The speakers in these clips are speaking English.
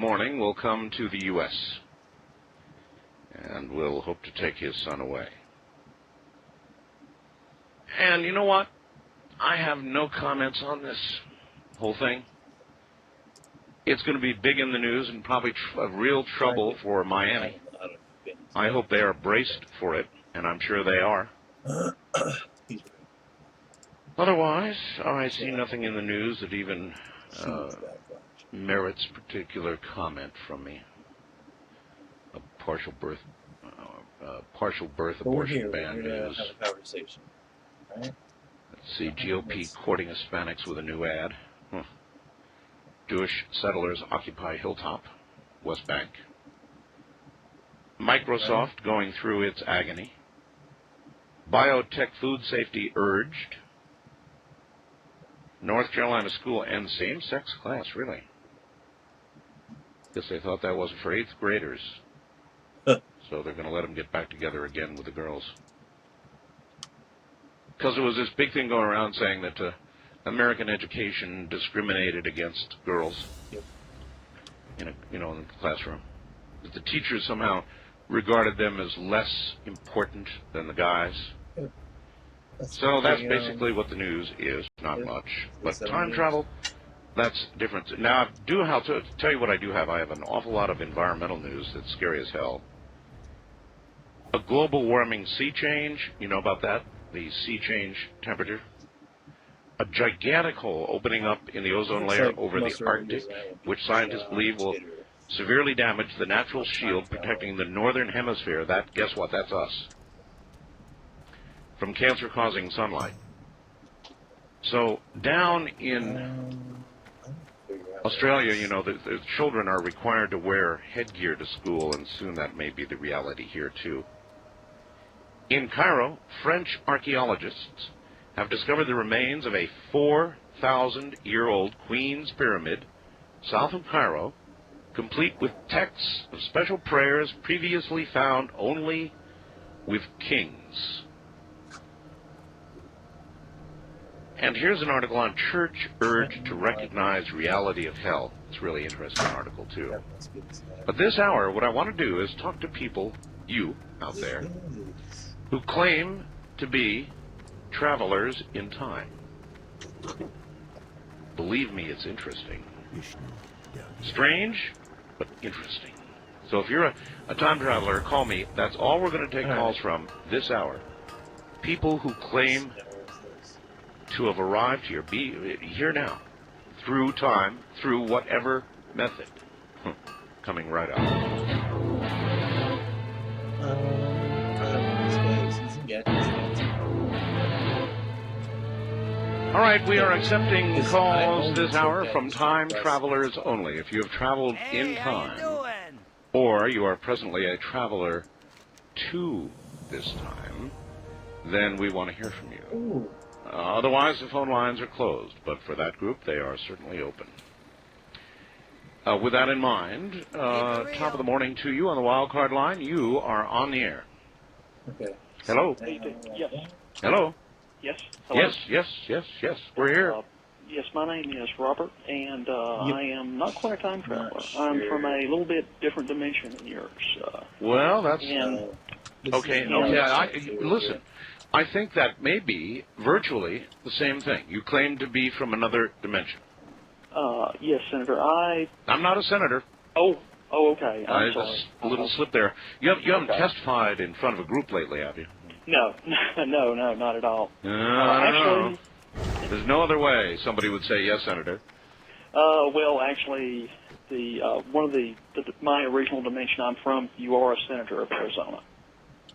morning will come to the U.S. and will hope to take his son away. And you know what? I have no comments on this whole thing. It's going to be big in the news and probably real trouble for Miami. I hope they are braced for it, and I'm sure they are. Otherwise, I see nothing in the news that even merits particular comment from me. A partial birth abortion ban news. Have a conversation, right? Let's see, GOP courting Hispanics with a new ad. Jewish settlers occupy Hilltop, West Bank. Microsoft going through its agony. Biotech food safety urged. North Carolina school ends same-sex class, really? Guess they thought that wasn't for 8th graders. So they're going to let them get back together again with the girls. Because there was this big thing going around saying that American education discriminated against girls in the classroom. That the teachers somehow regarded them as less important than the guys. So that's basically what the news is, not much. But time travel, that's different. Now, I do have to tell you what I do have. I have an awful lot of environmental news that's scary as hell. A global warming sea change, you know about that? The sea change temperature. A gigantic hole opening up in the ozone layer over the Arctic, which scientists believe will severely damage the natural shield protecting the northern hemisphere. Guess what? That's us. From cancer-causing sunlight. So down in Australia, the children are required to wear headgear to school, and soon that may be the reality here, too. In Cairo, French archaeologists have discovered the remains of a 4,000-year-old Queen's Pyramid south of Cairo, complete with texts of special prayers previously found only with kings. And here's an article on church urged to recognize reality of hell. It's a really interesting article, too. But this hour, what I want to do is talk to people, you out there, who claim to be travelers in time. Believe me, it's interesting. Strange, but interesting. So if you're a time traveler, call me. That's all we're going to take calls from this hour. People who claim to have arrived here, be here now, through time, through whatever method. Coming right up. All right, we are accepting calls this hour from time travelers only. If you have traveled in time, or you are presently a traveler to this time, then we want to hear from you. Otherwise, the phone lines are closed, but for that group, they are certainly open. With that in mind, top of the morning to you on the wild card line. You are on the air. Okay. Hello. Yes. Hello. Yes. Hello? Yes. We're here. Yes, my name is Robert, and I am not quite a time traveler. I'm from a little bit different dimension than yours. Well, that's Okay. Listen, I think that may be virtually the same thing. You claim to be from another dimension. Yes, Senator. I'm not a senator. Oh, okay. I'm sorry. A little slip there. You haven't testified in front of a group lately, have you? No, not at all. Actually, there's no other way somebody would say yes, Senator. Well, actually, my original dimension I'm from, you are a senator of Arizona.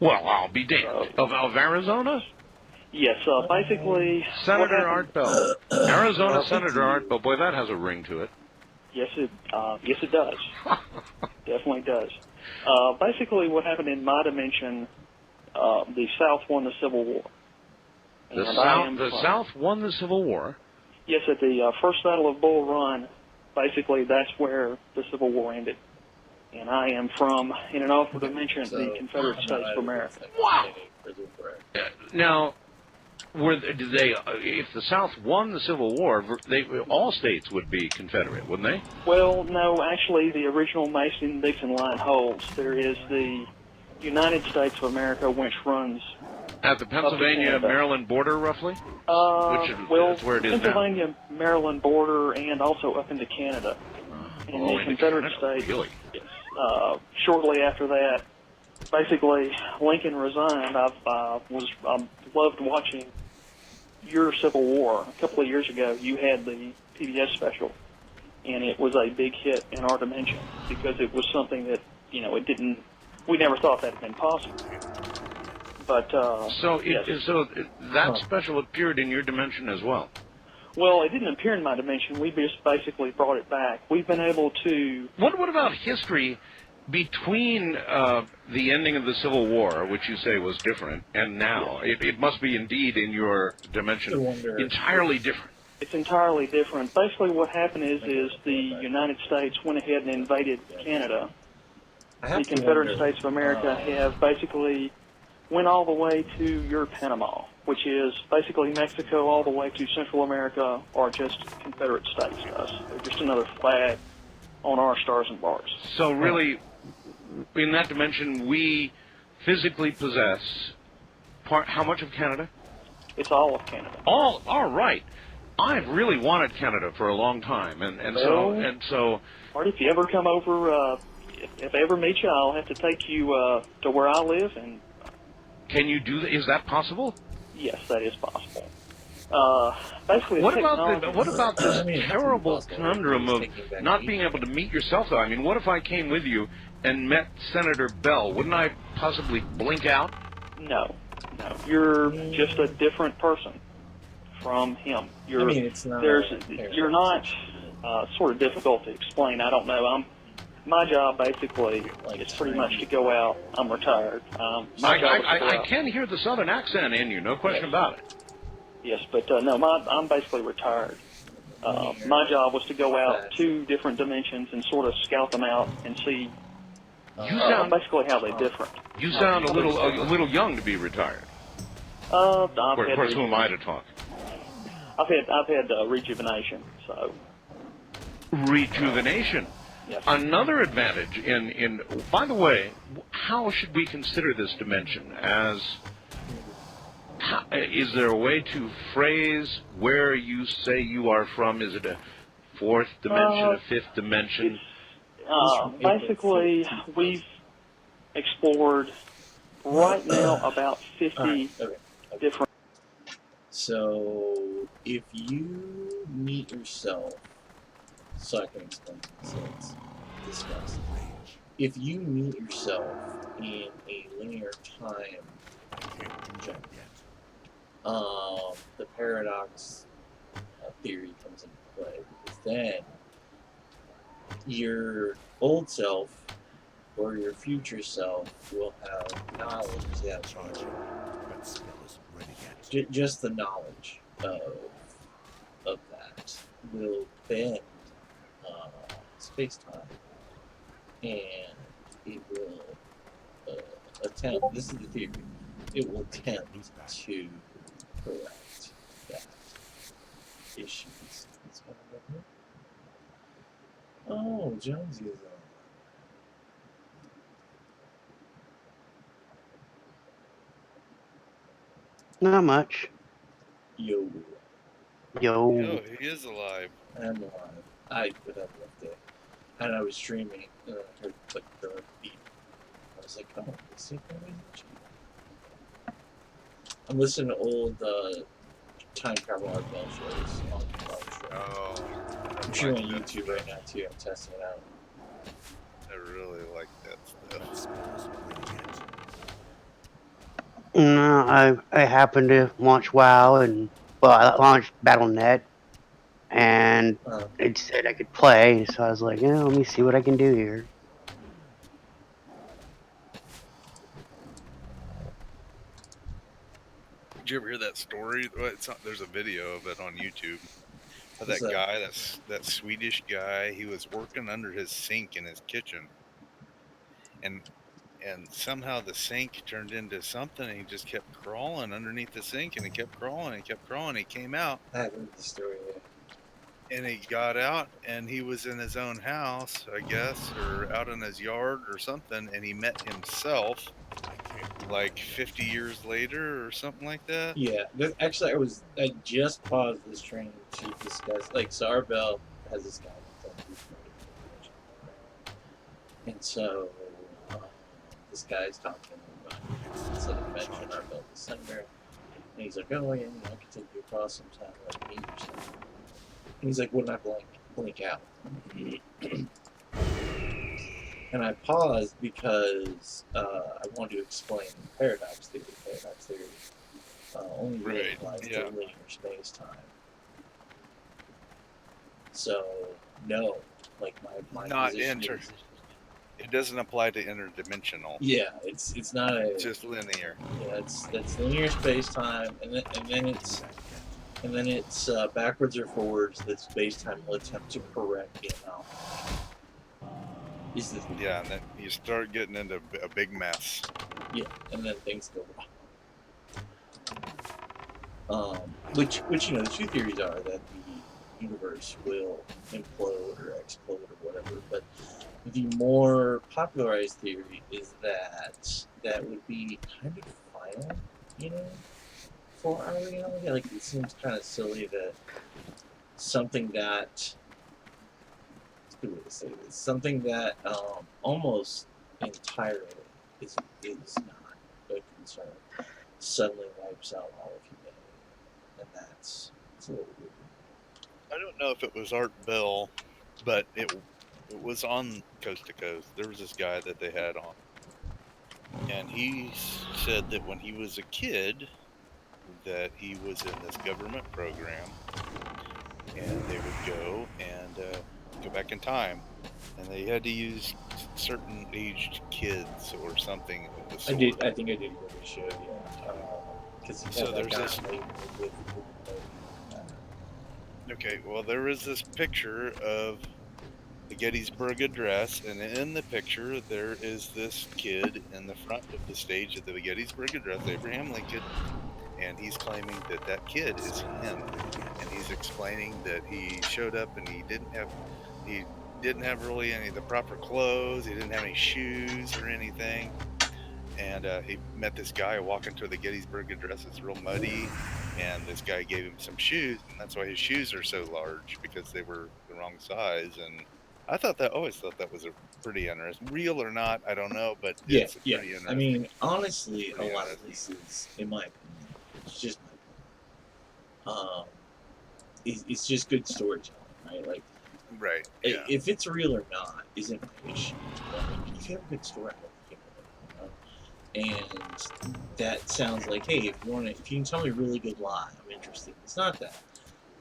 Well, I'll be damned. Of Arizona? Yes, basically... Senator Art Bell. Arizona Senator Art Bell. Boy, that has a ring to it. Yes, it does. Definitely does. Basically, what happened in my dimension, the South won the Civil War. The South won the Civil War? Yes, at the First Battle of Bull Run, basically that's where the Civil War ended. And I am from, in an awful dimension, the Confederate States of America. Wow! Now, Did they? If the South won the Civil War, all states would be Confederate, wouldn't they? Well, no, actually, the original Mason-Dixon line holds. There is the United States of America, which runs At the Pennsylvania-Maryland border, roughly? well, That's where it is now. Pennsylvania, Maryland border, and also up into Canada. And the into Confederate Canada, states, really? shortly after that, basically, Lincoln resigned. I loved watching your Civil War. A couple of years ago, you had the PBS special, and it was a big hit in our dimension because it was something that, we never thought that had been possible. But, yes. That special appeared in your dimension as well. Well, it didn't appear in my dimension. We just basically brought it back. We've been able to... What about history between the ending of the Civil War, which you say was different, and now? Yes. It must be indeed in your dimension entirely different. It's entirely different. Basically what happened is the United States went ahead and invaded Canada. The Confederate States of America have basically went all the way to your Panama, which is basically Mexico all the way to Central America, or just Confederate States to us. They're just another flag on our stars and bars. So really, in that dimension, we physically possess how much of Canada? It's all of Canada. All right. I've really wanted Canada for a long time, and so. Marty, if you ever come over, if I ever meet you, I'll have to take you to where I live. And can you do that? Is that possible? yes, that is possible. Basically, what about this terrible conundrum of not being able to meet yourself, though? I mean, what if I came with you and met Senator Bell? Wouldn't I possibly blink out? No. You're just a different person from him. You're not sort of difficult to explain. I don't know. My job basically is pretty much to go out. I'm retired. I can hear the Southern accent in you, no question about it. Yes, but no, I'm basically retired. My job was to go out to different dimensions and sort of scout them out and see basically how they differ. You sound a little young to be retired. Of course, who am I to talk? I've had rejuvenation. So rejuvenation. Yes. Another advantage in. By the way, how should we consider this dimension as? Is there a way to phrase where you say you are from? Is it a fourth dimension, a fifth dimension? Basically, we've explored right now about 50 different. So, if you meet yourself, so I can explain this, so it's discussed. If you meet yourself in a linear time jump, the paradox theory comes into play, because then your old self or your future self will have knowledge that just the knowledge of that will bend space-time, and it will attempt, this is the theory, it will attempt to correct that issue. Oh, Jonesy is on. Not much. Yo. Yo. He is alive. I'm alive. I put up it, and I was streaming, and I heard like the beat. I was like, oh, this is I'm listening to old time travel hardball shows on the show. Oh. I'm sure on YouTube right now too. I'm testing it out. I really like that stuff. No, I happened to launch WoW, and I launched BattleNet, and it said I could play, so I was like, let me see what I can do here. Did you ever hear that story? Well, there's a video of it on YouTube. Of that What's that? guy, that Swedish guy, he was working under his sink in his kitchen, and and somehow the sink turned into something, and he just kept crawling underneath the sink, and he kept crawling and kept crawling. He came out, I heard the story. and he got out, and he was in his own house, I guess, or out in his yard or something, and he met himself like 50 years later or something like that. Yeah, actually, I just paused this train to discuss. Like, so our bell has this guy, and so this guy's talking about so they mentioned our bell December, and he's like, oh yeah, I can take you across sometime, like meet or something. And he's like, wouldn't I blink out? And I paused because I wanted to explain paradox theory. Paradox theory only really Right, applies yeah. to linear space time. So no, like my Not position inter- is, It doesn't apply to interdimensional. yeah, it's not a It's just linear. yeah, that's linear space time, and then it's backwards or forwards that space time will attempt to correct the anomaly. Is the Yeah, and then you start getting into a big mess. yeah, and then things go wrong. Which you know, the two theories are that the universe will implode or explode or whatever, but the more popularized theory is that would be kind of final, you know, for our reality. Like, it seems kind of silly that something that what's a good way to say this, something that almost entirely is not a concern suddenly wipes out all of humanity, and it's a little weird. I don't know if it was Art Bell, but it was on Coast to Coast. There was this guy that they had on, and he said that when he was a kid, that he was in this government program, and they would go and go back in time, and they had to use certain aged kids or something of the sort. I think I did hear the show, yeah. Because So there's guy this- with Okay, well, there is this picture of the Gettysburg Address, and in the picture, there is this kid in the front of the stage of the Gettysburg Address, Abraham Lincoln, and he's claiming that that kid is him, and he's explaining that he showed up and he didn't have really any of the proper clothes, he didn't have any shoes or anything, and he met this guy walking to the Gettysburg Address. It's real muddy, and this guy gave him some shoes, and that's why his shoes are so large, because they were the wrong size. And I always thought that was a pretty interesting, real or not, I don't know, but yeah, it's yeah. pretty interesting. I mean, honestly, Pretty a lot of interesting. this is, in my opinion, it's just my opinion. It's just good storytelling, right? Like, Right, yeah. if it's real or not isn't my issue. But if you have a good story, and that sounds like, hey, if you can tell me a really good lie, I'm interested. It's not that.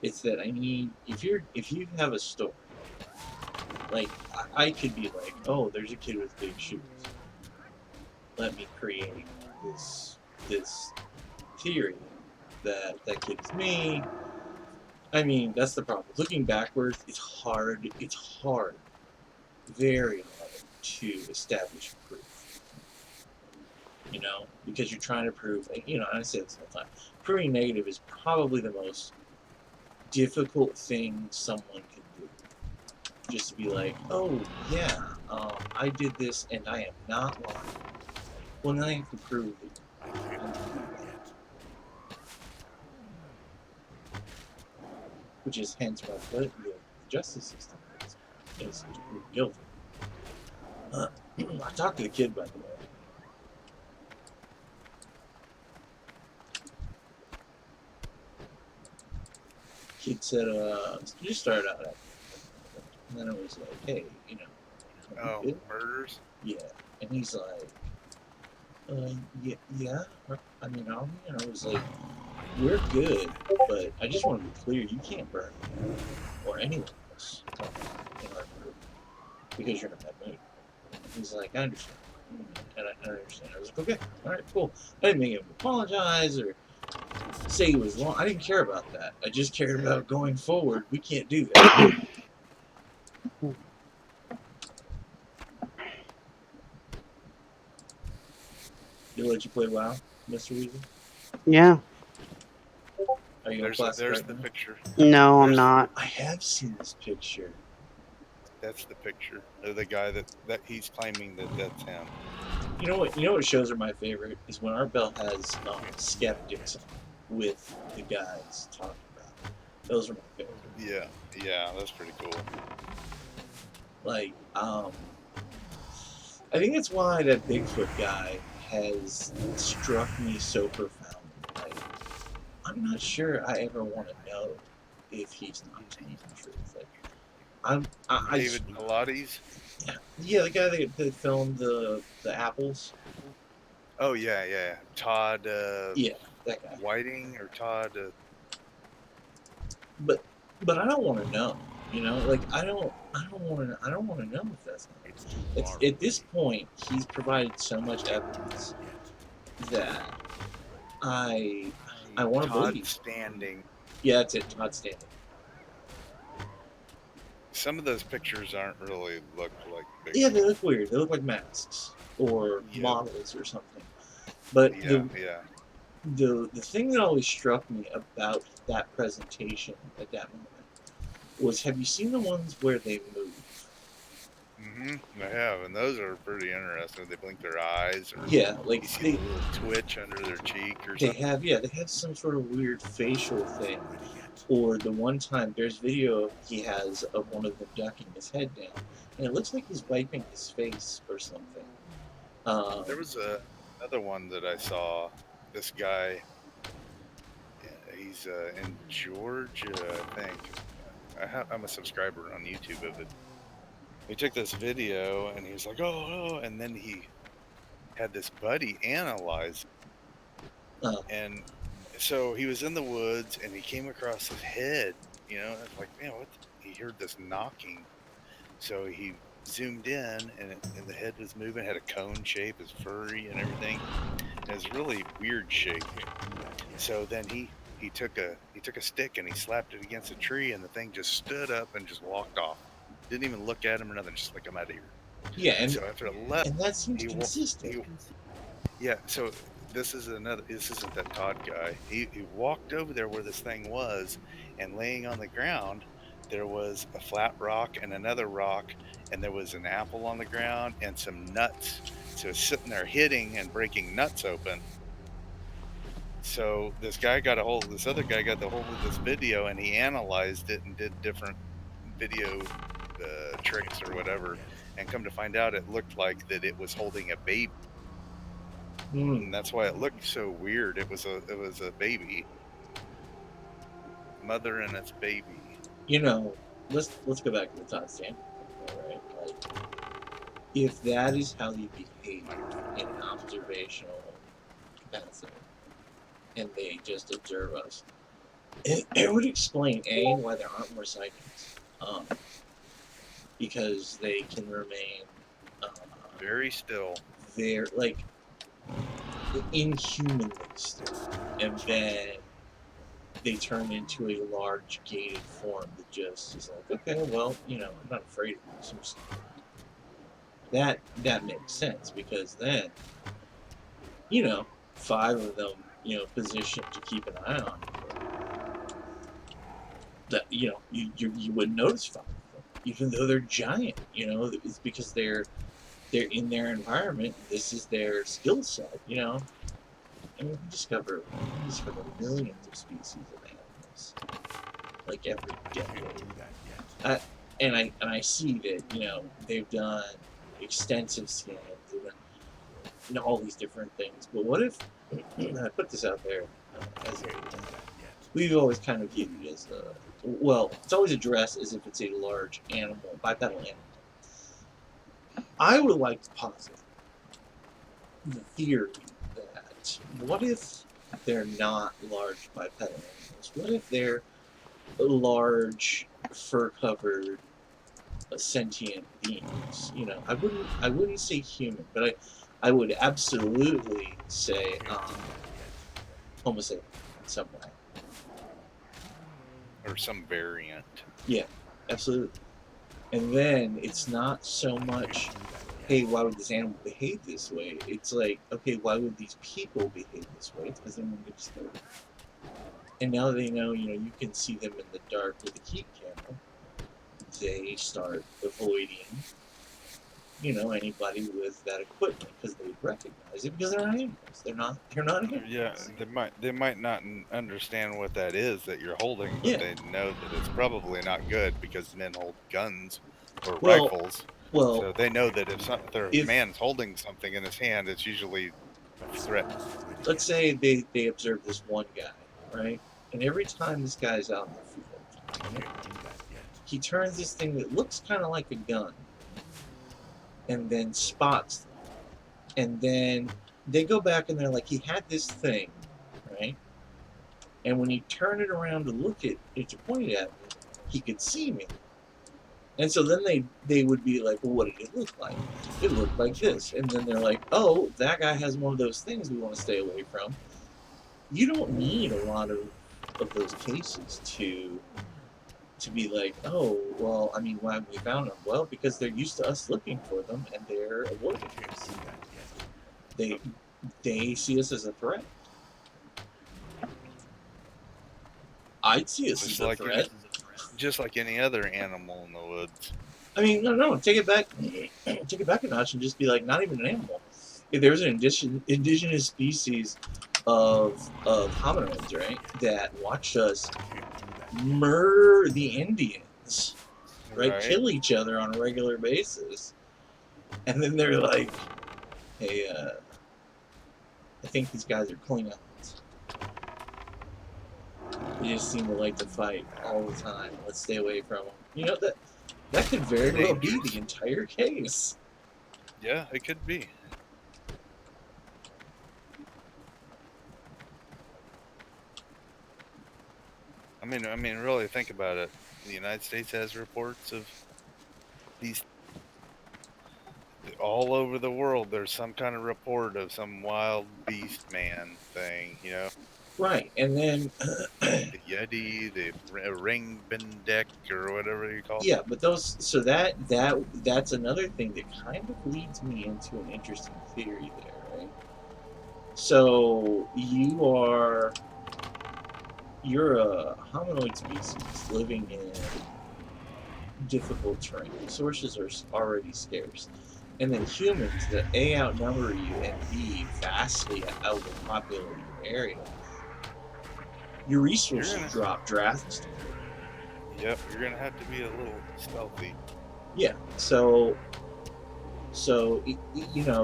It's that I need if you have a story, like I could be like, oh, there's a kid with big shoes. Let me create this theory that kid is me. I mean, that's the problem. Looking backwards, it's hard. It's hard, very hard to establish proof. You know, because you're trying to prove, you know, and I say this all the time, proving negative is probably the most difficult thing someone can do. Just to be like, oh, yeah, I did this and I am not lying. Well, now you have to prove it. Which is hence why the justice system is to prove guilty. I talked to the kid, by the way. Kid said, you started out at, and then it was like, hey, you know, Oh, good? murders? Yeah, and he's like, yeah. I mean, are we? And I was like, we're good, but I just want to be clear, you can't burn me or anyone else in our group because you're in a bad mood. And he's like, I understand, and I understand. I was like, okay, all right, cool. I didn't make him apologize or say he was wrong. I didn't care about that. I just cared about going forward. We can't do that. They let you play WoW, Mr. Weaver? Yeah. Are you on There's classic there's right the now? picture. No, I'm There's- not. I have seen this picture. That's the picture of the guy that he's claiming that that's him. You know what? You know what shows are my favorite is when Art Bell has skeptics on with the guys talking about it. Those are my favorite. Yeah, that's pretty cool. Like, I think that's why that Bigfoot guy has struck me so profoundly. Like, I'm not sure I ever want to know if he's not telling the truth. Like, I David Pilates. yeah, the guy that filmed the apples. Oh yeah. Todd Yeah, that guy. Whiting or Todd. But I don't want to know. You know, like I don't want to know if that's not. It's at this point he's provided so much evidence that I want to Todd believe. Standing. Yeah, that's it. Todd Standing. Some of those pictures aren't really look like Bigfoot. Yeah, they look weird. They look like masks or Yeah. models or something. But Yeah. the thing that always struck me about that presentation at that moment was, have you seen the ones where they move? I have, and those are pretty interesting. They blink their eyes, or Yeah, like you see a little twitch under their cheek or they something. have some sort of weird facial thing. Or the one time there's video he has of one of them ducking his head down, and it looks like he's wiping his face or something. There was another one that I saw. This guy, he's in Georgia, I think. I'm a subscriber on YouTube of it. He took this video and he was like, oh, and then he had this buddy analyze. And so he was in the woods and he came across his head, you know, and like, man, what? He heard this knocking. So he zoomed in and the head was moving, had a cone shape, is furry and everything. And it was really weird shape. So then he took a stick and he slapped it against a tree and the thing just stood up and just walked off. Didn't even look at him or nothing, just like, I'm out of here. Yeah, and so after it left, and that seems consistent. Yeah, so this isn't that Todd guy. He walked over there where this thing was, and laying on the ground, there was a flat rock and another rock, and there was an apple on the ground and some nuts. So it's sitting there hitting and breaking nuts open. So this other guy got a hold of this video, and he analyzed it and did different video tricks or whatever, and come to find out it looked like that it was holding a baby. And that's why it looked so weird. It was a baby, mother and its baby. You know, let's go back to the Todd Stanley. All right, like if that is how you behave in an observational capacity, and they just observe us, it would explain why there aren't more sightings, because they can remain Very still. they're like inhumanly still, and then they turn into a large gated form that just is like, okay, well, you know, I'm not afraid of this. That makes sense, because then, you know, 5 of them, you know, positioned to keep an eye on you. That, you know, you wouldn't notice 5 of them, even though they're giant. You know, it's because they're in their environment. This is their skill set. You know, I mean, we discover millions of species of animals, like every decade. And I see that, you know, they've done extensive scans and all these different things. But what if I put this out there as we've always kind of viewed it as it's always addressed as if it's a large animal, bipedal animal. I would like to posit the theory that what if they're not large bipedal animals? What if they're large, fur-covered, sentient beings? You know, I wouldn't say human, but I would absolutely say Homo sapien in some way. Or some variant. Yeah, absolutely. And then it's not so much hey, why would this animal behave this way? It's like, okay, why would these people behave this way? It's because they want to get started. And now they know, you can see them in the dark with a heat camera. They start avoiding, anybody with that equipment because they recognize it because they're not animals. They're not animals. Yeah, they might not understand what that is that you're holding, but Yeah. they know that it's probably not good because men hold guns or Well, rifles. Well, So they know that if their if- man's holding something in his hand, it's usually a threat. let's say they observe this one guy, right? And every time this guy's out in the field, right, he turns this thing that looks kind of like a gun and then spots them. And then they go back and they're like, he had this thing, right? And when he turned it around to look at it, to point it at me, he could see me. And so then they would be like, well, what did it look like? It looked like this. And then they're like, oh, that guy has one of those things we want to stay away from. You don't need a lot of those cases to be like, oh, well, I mean, why have we found them? Well, because they're used to us looking for them and they're avoiding us. They see us as a threat. I'd see us as a threat. Just like any other animal in the woods. I mean, no, take it back a notch and just be like, not even an animal. If there's an indigenous species of hominids, right, that watch us murder the Indians, right, kill each other on a regular basis, and then they're like, hey, I think these guys are Klingons. They just seem to like to fight all the time. Let's stay away from them. That could very well be the entire case. Yeah, it could be. I mean, really think about it. The United States has reports of these all over the world. There's some kind of report of some wild beast man thing, Right, and then the Yeti, the Ringbendek, or whatever you call it. Yeah, but that's another thing that kind of leads me into an interesting theory there, right? So you're a hominoid species living in difficult terrain. Resources are already scarce. And then humans that A, outnumber you, and B, vastly overpopulate your area. Your resources drop drastically. Yep, you're gonna have to be a little stealthy. Yeah, so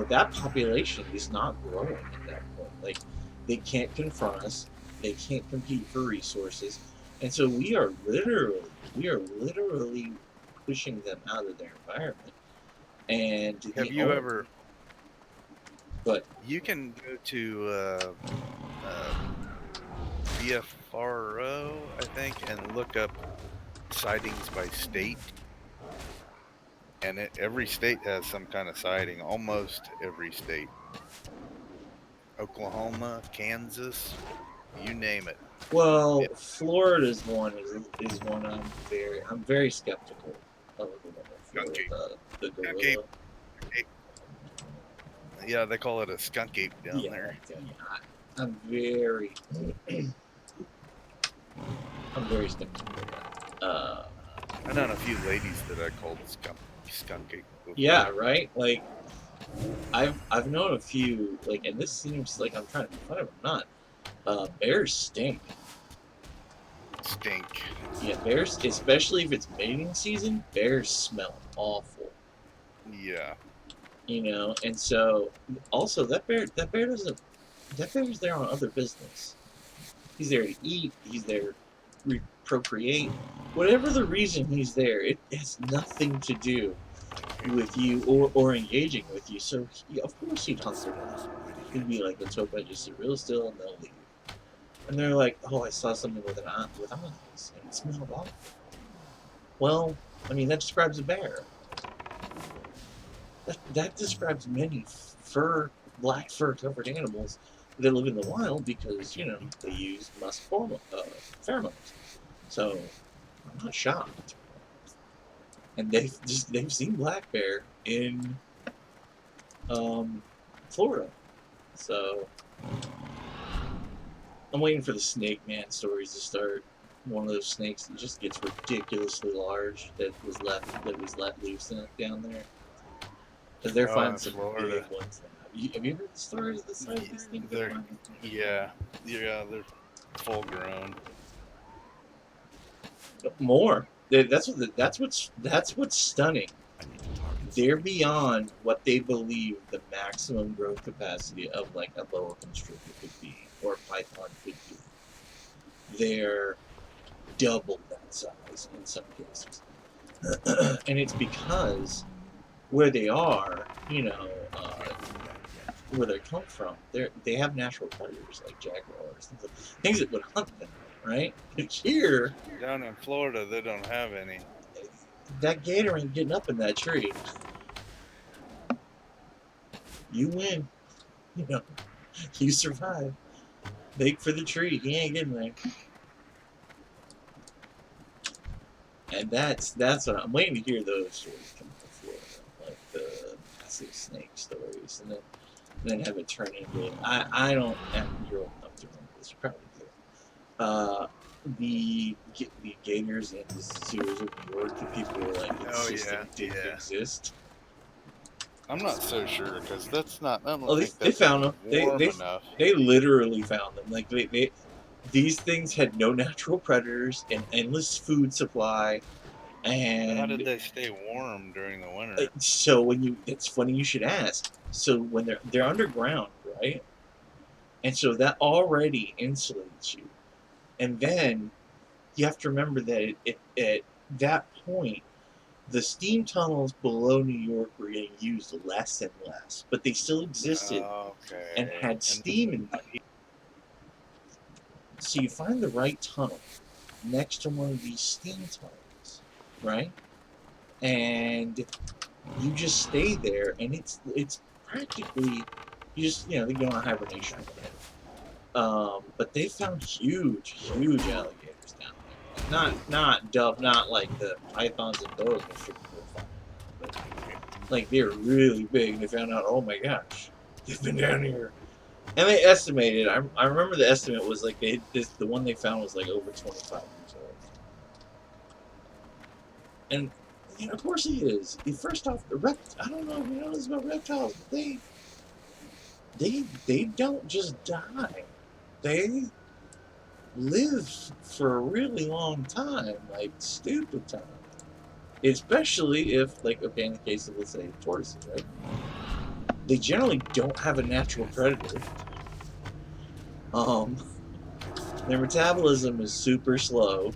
that population is not growing at that point. Like, they can't confront us, they can't compete for resources, and so we are literally pushing them out of their environment. And have you ever? But you can go to BFRO, I think, and look up sightings by state. And every state has some kind of sighting. Almost every state. Oklahoma, Kansas, you name it. Well, Florida's one is one I'm very skeptical of the gorilla. Yeah, they call it a skunk ape down there. I'm very skeptical of that. I know a few ladies that I called skunk ape before. Yeah, right. Like, I've known a few. Like, and this seems like I'm trying to be funny, but I'm not. Bears stink. Yeah, bears, especially if it's mating season. Bears smell awful. Yeah. And so also that bear doesn't. That bear's there on other business. He's there to eat. He's there to procreate. Whatever the reason he's there, it has nothing to do with you or engaging with you. So of course he'd hunker down. He'd be like, let's hope I just sit real still and they'll leave. And they're like, oh, I saw something with eyes and it smelled awful. Well, I mean, that describes a bear. That describes many black fur covered animals that live in the wild because, they use musk pheromones. So I'm not shocked. And they've seen black bear in Florida. So I'm waiting for the Snake Man stories to start. One of those snakes that just gets ridiculously large that was let loose down there. Because they're Oh, finding in some Florida. big ones now. Have you heard the stories of the size of these things they're They're, finding? yeah, they're full grown. More. That's what's stunning. They're beyond what they believe the maximum growth capacity of like a boa constrictor could be or a python could be. They're double that size in some cases. And it's because where they are, where they come from, they have natural predators like jaguars, things that would hunt them, right? Here, Down in Florida, they don't have any. that gator ain't getting up in that tree. You win, you know, you survive. Make for the tree. He ain't getting there. And that's what I'm waiting to hear those stories come from Florida, like the massive snake stories, and then have it turn into I don't. You're old enough to remember this. You probably do. The gators in the sewers of New York that people were like insisting didn't exist. I'm not so sure because that's not. I don't Oh, think they that's found them. warm enough. They literally found them. Like these things had no natural predators, an endless food supply, How and did they stay warm during the winter? so it's funny you should ask. So when they're underground, right? And so that already insulates you. And then you have to remember that at that point, the steam tunnels below New York were getting used less and less, but they still existed Okay. and had steam in them. So you find the right tunnel next to one of these steam tunnels, right? And you just stay there, and it's practically they go on hibernation or whatever. But they found huge alligators down there. Not like the pythons and boas that people were finding, but like they're really big. And they found out, oh my gosh, they've been down here. And they estimated. I remember the estimate was like the one they found was like over 25 years old. And of course he is. First off, I don't know if you know this about reptiles, but they don't just die. They live for a really long time, like stupid time. Especially if, like, okay, in the case of, let's say, tortoises, right? They generally don't have a natural predator. Their metabolism is super slow,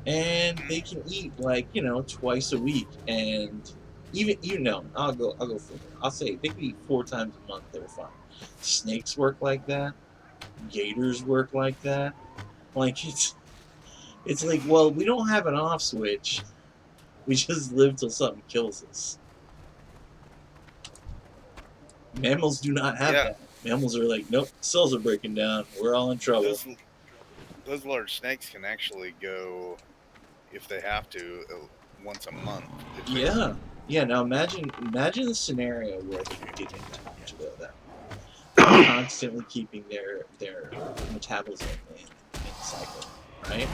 and they can eat like twice a week, and even I'll go further. I'll say they can eat 4 times a month. They're fine. Snakes work like that. Gators work like that. Like it's like, well, we don't have an off switch. We just live till something kills us. Mammals do not have that. Mammals are like, nope, cells are breaking down. We're all in trouble. Those large snakes can actually go, if they have to, once a month. Yeah. Now imagine the scenario where they could get in that much of that, constantly keeping their metabolism in cycle, right?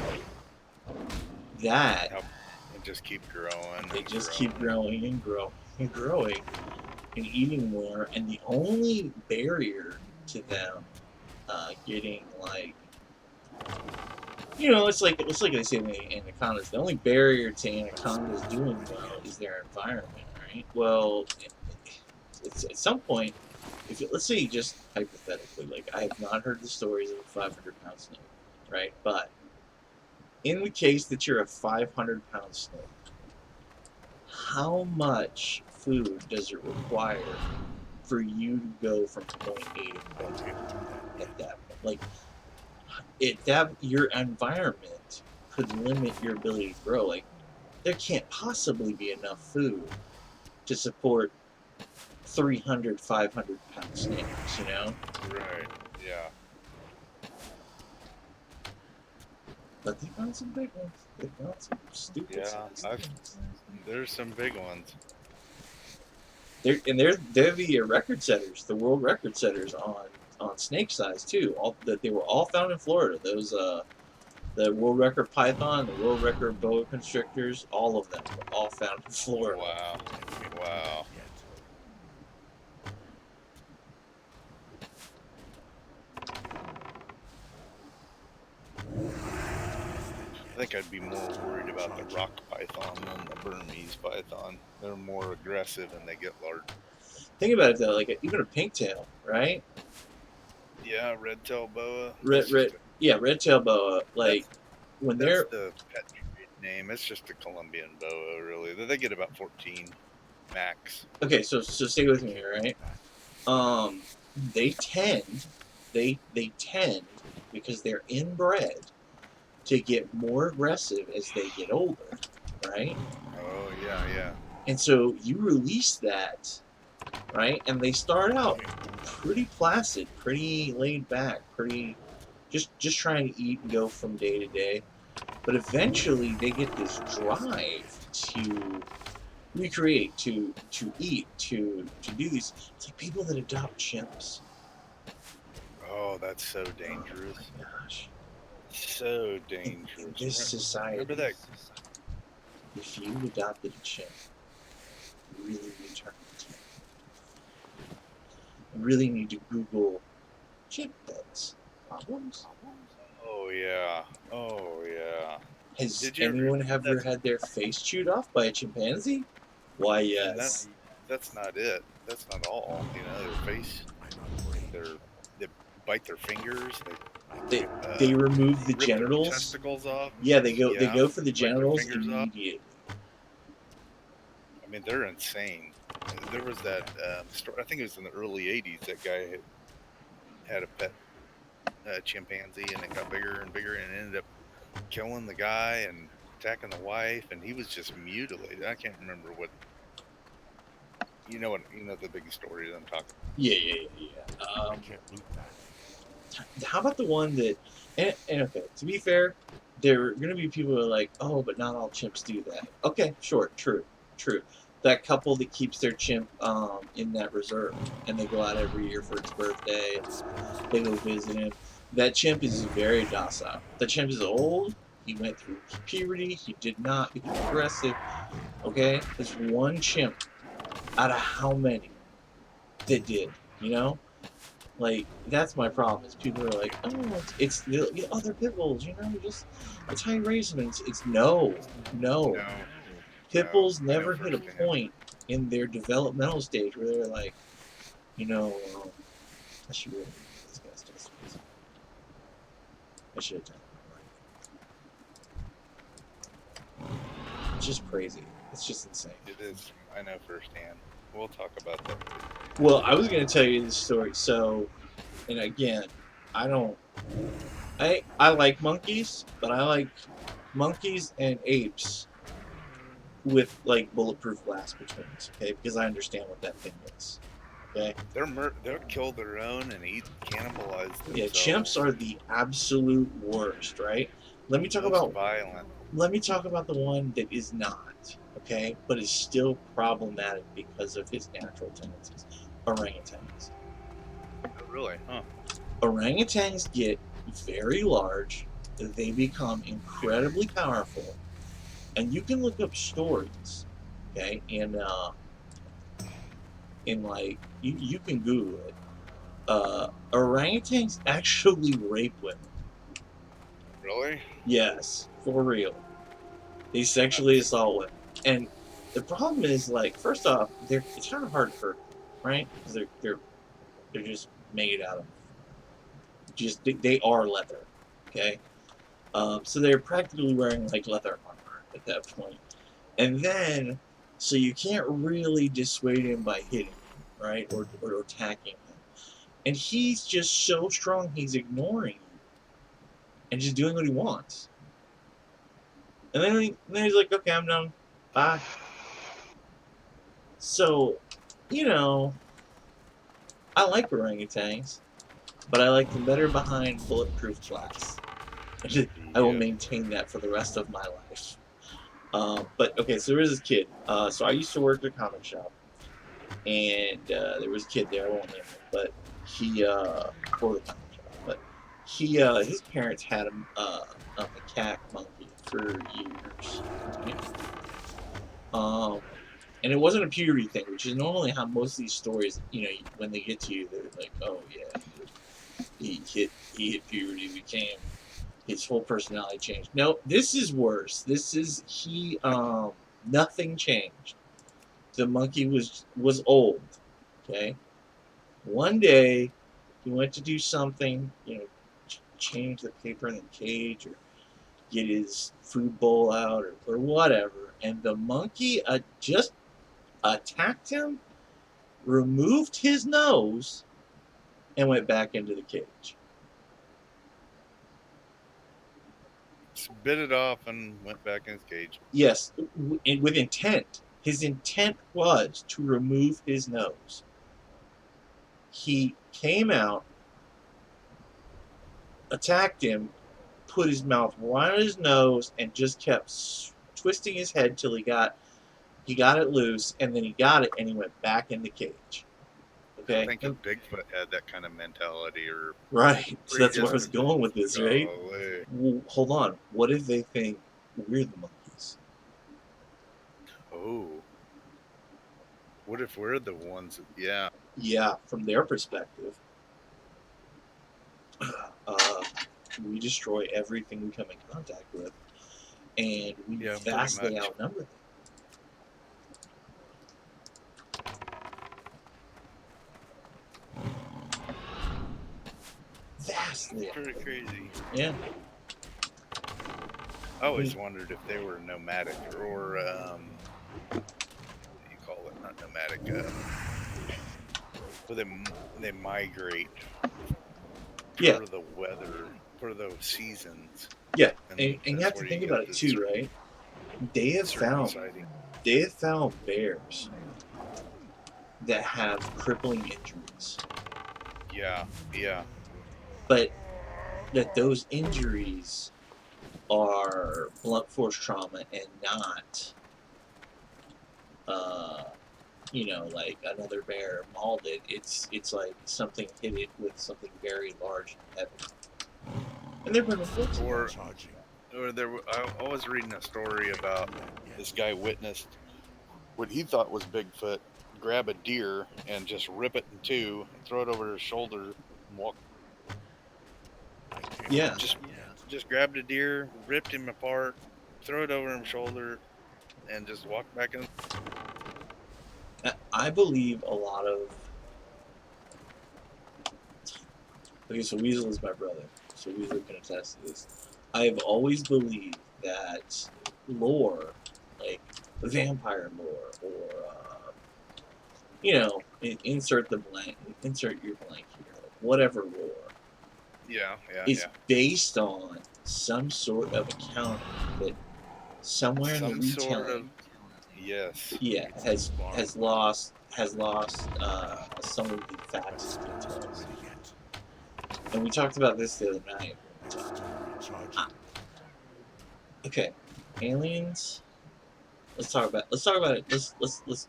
That and just keep growing. They just keep growing and growing and growing and eating more, and the only barrier to them getting like it's like they say in the anacondas. The only barrier to anacondas doing well is their environment, right? Well, it's at some point, let's say just hypothetically, like I have not heard the stories of a 500-pound snake, right? But in the case that you're a 500-pound snake, how much food does it require for you to go from point A to point B at that point? Like, your environment could limit your ability to grow. Like, there can't possibly be enough food to support 300, 500-pound snakes, Right, yeah. But they found some big ones. They found some stupid Yeah, there's some big ones. they're the record setters, the world record setters on snake size too. They were all found in Florida. Those the world record python, the world record boa constrictors, all of them were all found in Florida. Wow. Wow. I think I'd be more worried about the rock python than the Burmese python. They're more aggressive and they get large. Think about it though, like even a pinktail, right? Yeah, red-tailed boa. Red-tailed boa. Like when That's they're the pet trade name. It's just a Colombian boa, really. They get about 14 max. okay, so stay with me here, right? They tend because they're inbred to get more aggressive as they get older, right? Oh yeah. And so you release that, right? And they start out pretty placid, pretty laid back, pretty just trying to eat and go from day to day. But eventually they get this drive to recreate, to eat, to do these. It's like people that adopt chimps. Oh, that's so dangerous. Oh my gosh. So In dangerous. this society, Remember that? if you adopted a chimp, you really need to turn it to. You really need to Google chimp pets problems. Oh yeah. Oh yeah. Has Did you ever- anyone ever had their face chewed off by a chimpanzee? Why, And yes. that's not it. That's not all. You know, their face, they bite their fingers. They remove the rip their genitals. testicles off. Yeah, they go Yeah, for the their genitals fingers off. immediately. I mean, they're insane. There was that story. I think it was in the early '80s. That guy had a pet chimpanzee, and it got bigger and bigger, and it ended up killing the guy and attacking the wife, and he was just mutilated. I can't remember what. You know the big story that I'm talking. Yeah. How about the one that? And okay, to be fair, there are going to be people who are like, oh, but not all chimps do that. Okay, sure, true. That couple that keeps their chimp in that reserve, and they go out every year for its birthday. They go visit him. That chimp is very docile. That chimp is old. He went through puberty. He did not become aggressive. Okay, there's one chimp out of how many that did. You know, like that's my problem. Is people are like, oh, it's the other pit bulls. You know, it's how you raise them. It's no. Pit bulls I know never hit a firsthand. point in their developmental stage where they're like, you know, I should really give this guy's testicles. I should have done it. It's just crazy. It's just insane. It is. I know firsthand. We'll talk about that. Well, I was going to tell you this story. So, and again, I like monkeys, but I like monkeys and apes with like bulletproof glass between us, okay? Because I understand what that thing is, okay? They'll kill their own and cannibalize themselves. Yeah, chimps are the absolute worst, right? Let me talk Most about violent. the one that is not, okay, but is still problematic because of his natural tendencies. Orangutans. Oh, really? Huh. Orangutans get very large. They become incredibly powerful, and you can look up stories, okay, and like you can Google it. Orangutans actually rape women. Really? Yes, for real. They sexually assault women, and the problem is, like, first off, it's kind of hard to hurt them, right? Because they're just made out of they are leather, okay? So they're practically wearing like leather armor at that point, and then so you can't really dissuade him by hitting him, right, or attacking him, and he's just so strong he's ignoring you and just doing what he wants. And then he's like, okay, I'm done. Bye. So, you know, I like orangutans, but I like them better behind bulletproof glass. I will maintain that for the rest of my life. But, okay, so there was this kid. So I used to work at a comic shop. and there was a kid there. I won't name him, but he or the comic shop, but he his parents had a macaque monkey for years. Right? And it wasn't a puberty thing, which is normally how most of these stories, when they get to you, they're like, oh yeah, he hit puberty, became his whole personality changed. No, this is worse. This is nothing changed. The monkey was old. Okay. One day, he went to do something, change the paper in the cage or get his food bowl out or whatever, and the monkey just attacked him, removed his nose, and went back into the cage. Bit it off and went back in his cage. Yes, with intent. His intent was to remove his nose. He came out, attacked him, put his mouth right on his nose, and just kept twisting his head till he got it loose, and then he got it, and he went back in the cage. Okay? I think if Bigfoot had that kind of mentality, or right. So that's where I was going with this, right? Golly. Well, hold on. What if they think we're the monkeys? Oh. What if we're the ones? Yeah. Yeah, from their perspective, we destroy everything we come in contact with, and we Yeah, pretty vastly much. outnumber them. Vastly. Pretty crazy. Yeah. I always wondered if they were nomadic or what do you call it? Not nomadic. Well, they migrate Yeah. for the weather, for those seasons. Yeah, And and you have that's to where think you about get it the too, right? They have certain found sighting. bears that have crippling injuries, Yeah, yeah. but that those injuries are blunt force trauma and not, like another bear mauled it. It's like something hit it with something very large and heavy, and they're bringing force. Or I was reading a story about this guy witnessed what he thought was Bigfoot grab a deer and just rip it in two, throw it over his shoulder, and walk. Yeah, Just grabbed a deer, ripped him apart, throw it over his shoulder, and just walk back in. I believe a lot of. Okay, so Weasel is my brother, so Weasel can attest to this. I have always believed that lore, like vampire lore, or insert the blank, insert your blank here, whatever lore, Yeah. is based on some sort of account that somewhere in the Some sort of. retelling, Yes. has lost some of the facts and details. And we talked about this the other night. Okay, aliens. Let's talk about it. Let's.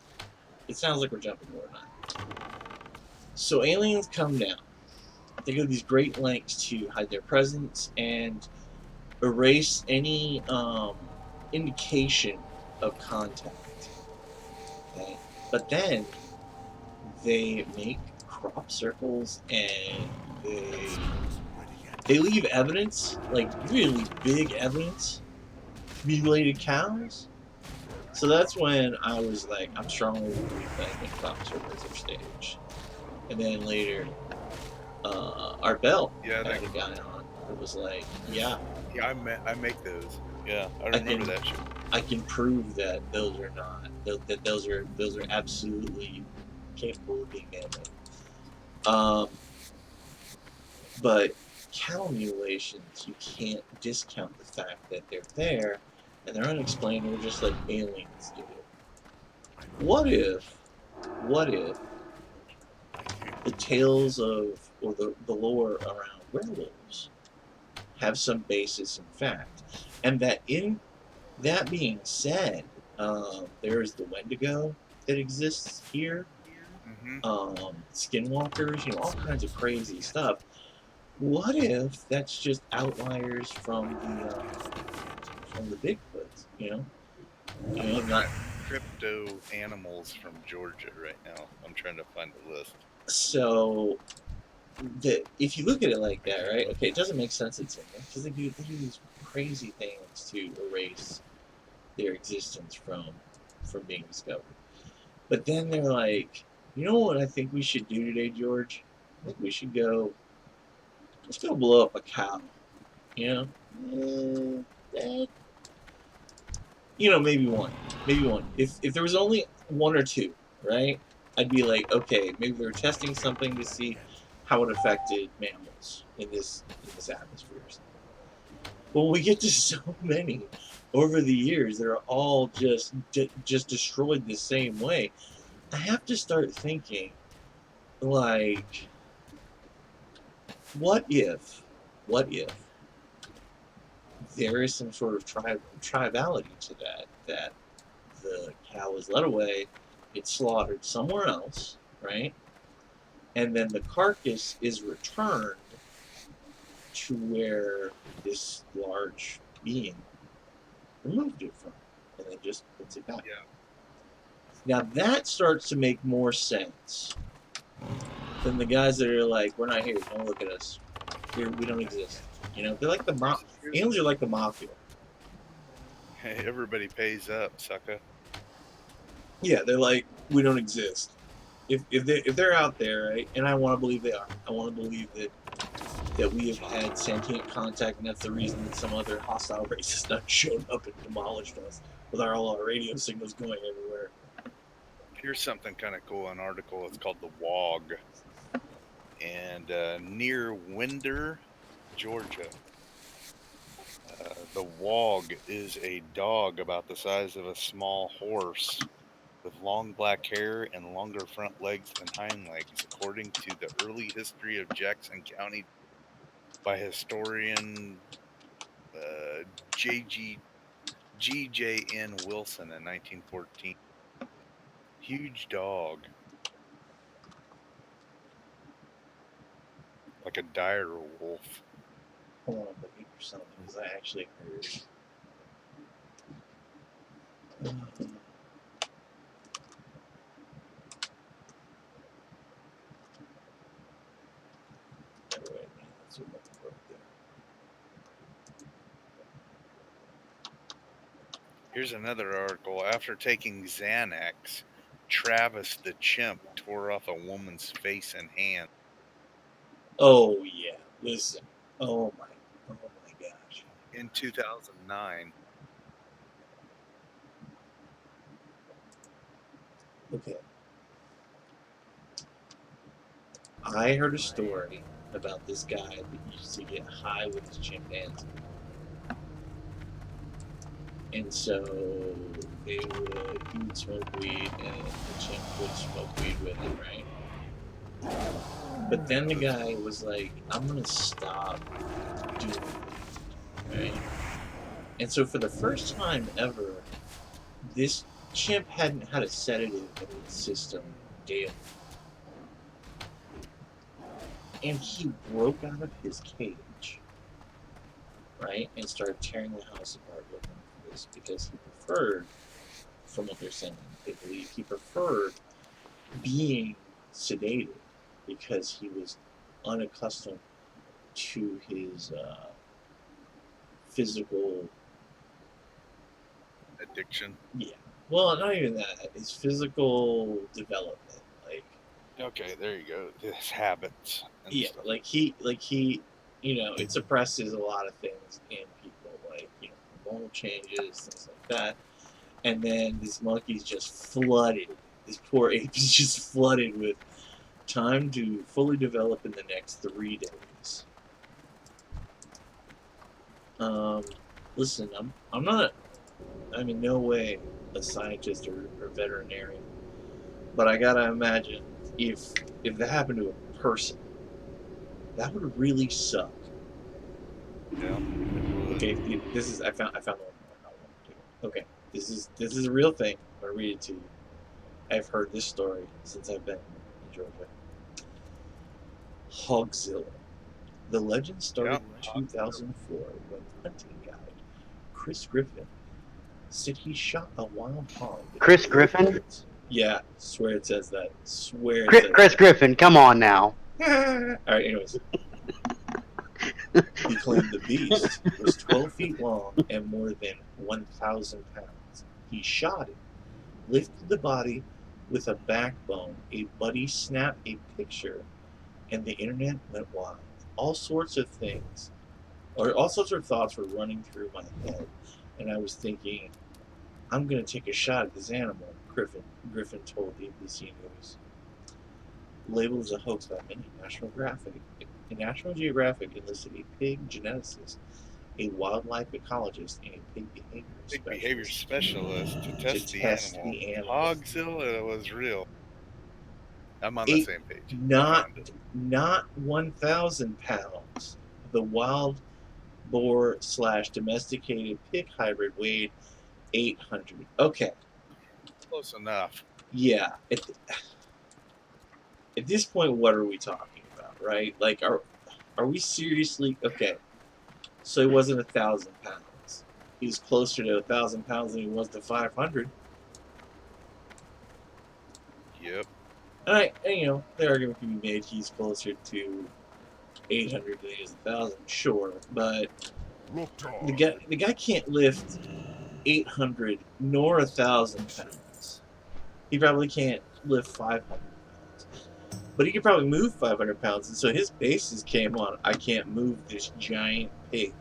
It sounds like we're jumping more than not. So aliens come down. They go to these great lengths to hide their presence and erase any indication of contact. Okay, but then they make crop circles and they leave evidence, like really big evidence, mutilated cows. So that's when I was like, I'm strongly believe that the crop circles are staged. And then later, Art Bell Yeah, had a guy on. It was like, yeah, Yeah, I make those. Yeah, I remember that shit. I can prove that those are not. That those are absolutely capable of being man-made. But cow mutilations, you can't discount the fact that they're there and they're unexplained or just like aliens do it. What if the tales of, or the lore around werewolves have some basis in fact, and that in that being said, there's the Wendigo that exists here, skinwalkers, all kinds of crazy stuff. What if that's just outliers from the Bigfoots? Not Crypto animals from Georgia right now. I'm trying to find the list. so. If you look at it like that, right? Okay, it doesn't make sense in some way because they do these crazy things to erase their existence from being discovered. But then they're like, you know what I think we should do today, George? I think we should let's go blow up a cow. Maybe one. Maybe one. If there was only one or two, right? I'd be like, okay, maybe they were testing something to see how it affected mammals in this atmosphere or something. But when we get to so many over the years that are all just destroyed the same way, I have to start thinking, like, what if there is some sort of tribality to that the cow is led away, it's slaughtered somewhere else, right? And then the carcass is returned to where this large being removed it from, and then just puts it back. Yeah. Now that starts to make more sense than the guys that are like, we're not here, don't look at us. Here, we don't exist. They're like aliens are like the mafia. Hey, everybody pays up, sucker. Yeah, they're like, we don't exist. If they're out there, right? And I want to believe they are. I want to believe that we have had sentient contact, and that's the reason that some other hostile race has not shown up and demolished us with all our radio signals going everywhere. Here's something kind of cool. An article. It's called the WOG, and near Winder, Georgia. The WOG is a dog about the size of a small horse with long black hair and longer front legs than hind legs, according to the early history of Jackson County by historian G.J.N. Wilson in 1914. Huge dog. Like a dire wolf. Hold on, but you for something, because I actually heard. Here's another article. After taking Xanax, Travis the chimp tore off a woman's face and hand. Oh yeah, listen. Oh my gosh. In 2009. Okay. I heard a story about this guy that used to get high with his chimpanzee. And so he would smoke weed, and the chimp would smoke weed with him, right? But then the guy was like, I'm gonna stop doing it, right? And so for the first time ever, this chimp hadn't had a sedative in his system daily. And he broke out of his cage, right? And started tearing the house apart with him for this, because he preferred, from what they're saying, they believe he preferred being sedated because he was unaccustomed to his physical Addiction. Yeah. Well, not even that. His physical development. Okay, there you go. His habits. And Yeah, stuff. like he, it suppresses a lot of things in people, like, hormonal changes, things like that. And then this monkey's just flooded. This poor ape is just flooded with time to fully develop in the next 3 days. Listen, I'm in no way a scientist or veterinarian, but I gotta imagine if that happened to a person, that would really suck. Yeah. Okay, I found the one I want to do. Okay, this is a real thing. I'm gonna read it to you. I've heard this story since I've been Georgia. Hogzilla. The legend started in 2004 when hunting guide Chris Griffin said he shot a wild hog. Chris Griffin? Yeah, swear it says that. Swear it Chris, says Chris Griffin, come on now. that. Alright, anyways. He claimed the beast was 12 feet long and more than 1,000 pounds. He shot it, lifted the body with a backbone. A buddy snapped a picture, and the internet went wild. All sorts of things, or all sorts of thoughts were running through my head, and I was thinking, I'm going to take a shot at this animal, Griffin told ABC News. Labeled as a hoax by many, National Geographic enlisted a pig geneticist, a wildlife ecologist, and a pig behavior specialist to test the animal. Hogzilla was real. I'm on the same page. Not 1,000 pounds. The wild boar / domesticated pig hybrid weighed 800. Okay. Close enough. Yeah. At this point, what are we talking about, right? Like, are we seriously okay? So he wasn't 1,000 pounds. He was closer to 1,000 pounds than he was to 500. Yep. And the argument can be made he's closer to 800 than he is 1,000. Sure, but the guy can't lift 800 nor 1,000 pounds. He probably can't lift 500 pounds. But he could probably move 500 pounds, and so his basis came on, I can't move this giant pig.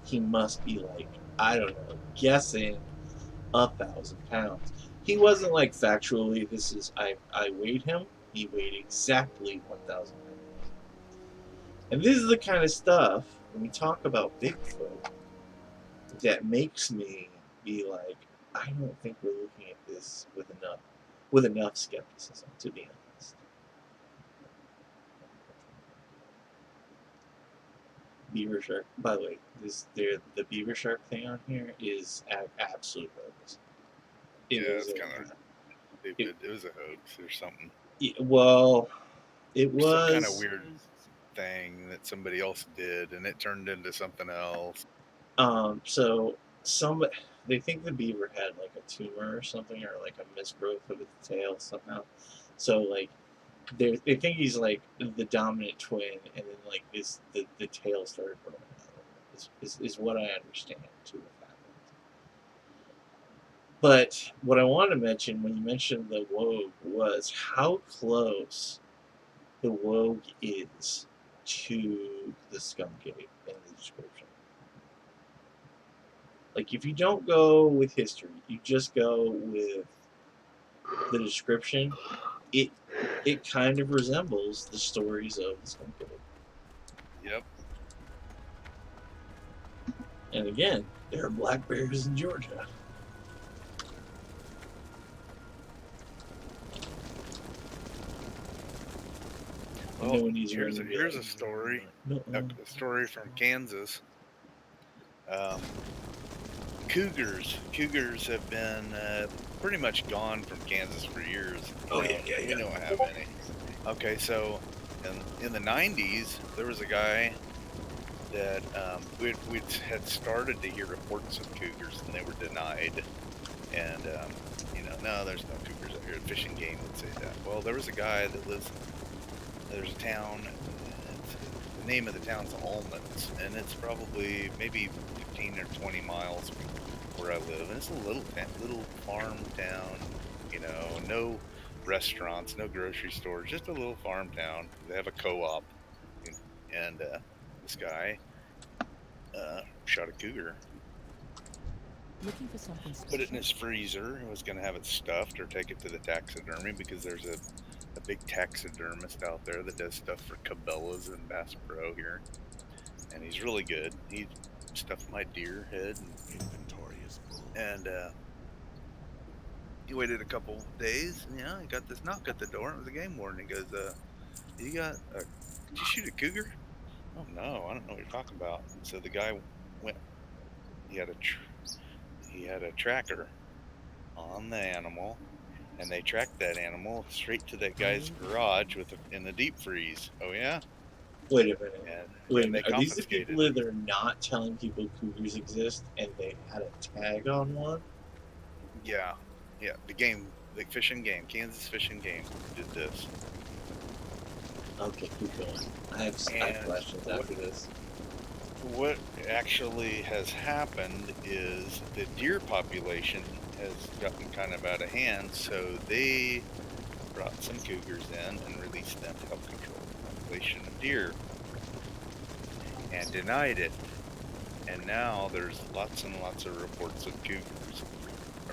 He must be like, I don't know, guessing 1,000 pounds. He wasn't like factually, I weighed him. He weighed exactly 1,000 pounds. And this is the kind of stuff, when we talk about Bigfoot, that makes me be like, I don't think we're looking at this with enough skepticism, to be honest. Beaver shark. By the way, the beaver shark thing on here is absolute bogus. It's kind of stupid. It was a hoax or something. Well, it was some kind of weird thing that somebody else did, and it turned into something else. So they think the beaver had like a tumor or something, or like a misgrowth of its tail somehow. So like they think he's like the dominant twin, and then like the tail started growing out. Is what I understand to have happened. But what I wanted to mention when you mentioned the Wogue was how close the Wogue is to the skunk ape in the description. Like, if you don't go with history, you just go with the description, it kind of resembles the stories of the skunk ape. Yep. And again, there are black bears in Georgia. Well, here's a story. A story from Kansas. Cougars have been pretty much gone from Kansas for years. Oh yeah. We don't have any. Okay, so in the 90s, there was a guy that we had started to hear reports of cougars, and they were denied. And no, there's no cougars up here. Fish and Game would say that. Well, there was a guy that lives. There's a town. The name of the town's Almonds, and it's probably maybe 15 or 20 miles from where I live. And it's a little farm town. No restaurants, no grocery stores, just a little farm town. They have a co-op, and this guy shot a cougar. Looking for something special. Put it in his freezer and was going to have it stuffed or take it to the taxidermy, because there's a big taxidermist out there that does stuff for Cabela's and Bass Pro here, and he's really good. He stuffed my deer head, and he waited a couple days, and he got this knock at the door. It was a game warden. He goes, did you shoot a cougar? Oh no, I don't know what you're talking about. And so the guy went. He had a tracker on the animal, and they tracked that animal straight to that guy's garage in the deep freeze. Oh yeah, Wait a minute. and Wait a then they minute. Are these the confiscated people it. that are not telling people cougars exist and they had a tag on one? Yeah, the Fish and Game, Kansas Fish and Game did this. Okay, keep going. I have And questions after this. What actually has happened is the deer population has gotten kind of out of hand, so they brought some cougars in and released them to help control the population of deer and denied it. And now there's lots and lots of reports of cougars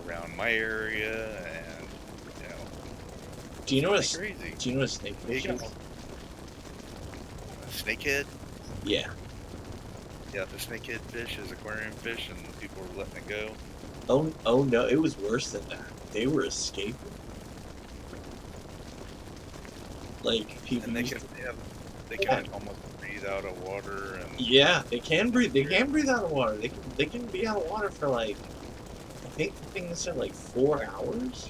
around my area, and Do you know what it's crazy. Do you know what a snakefish Yeah. is? A snakehead? Yeah. Yeah, the snakehead fish is aquarium fish, and people were letting it go. Oh no, it was worse than that. They were escaping. Like people. And they used can they can almost breathe out of water, and Yeah, they can breathe. They can breathe out of water. They can be out of water for like, I think the thing said like 4 hours.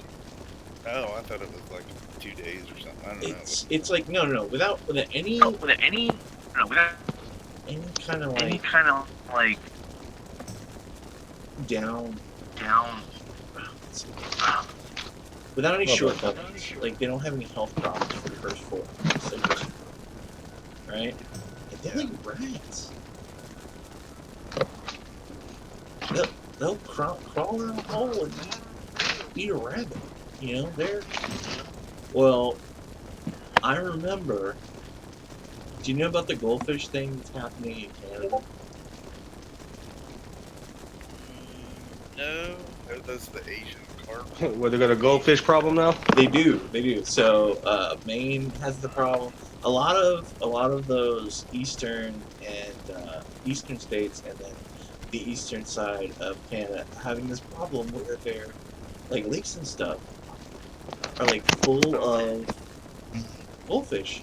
oh, I thought it was like 2 days or something. I don't know. It's like no without any kind of like down without any shortcomings. Like they don't have any health problems for the first 4 hours. So just, right? And they're like rats. They'll crawl down a hole and eat a rabbit. You know, well, I remember. Do you know about the goldfish thing that's happening in Canada? No, those are the Asian carp. What, they got a goldfish problem now? They do. So Maine has the problem. A lot of those eastern states, and then the eastern side of Canada having this problem where their like lakes and stuff are like full of goldfish.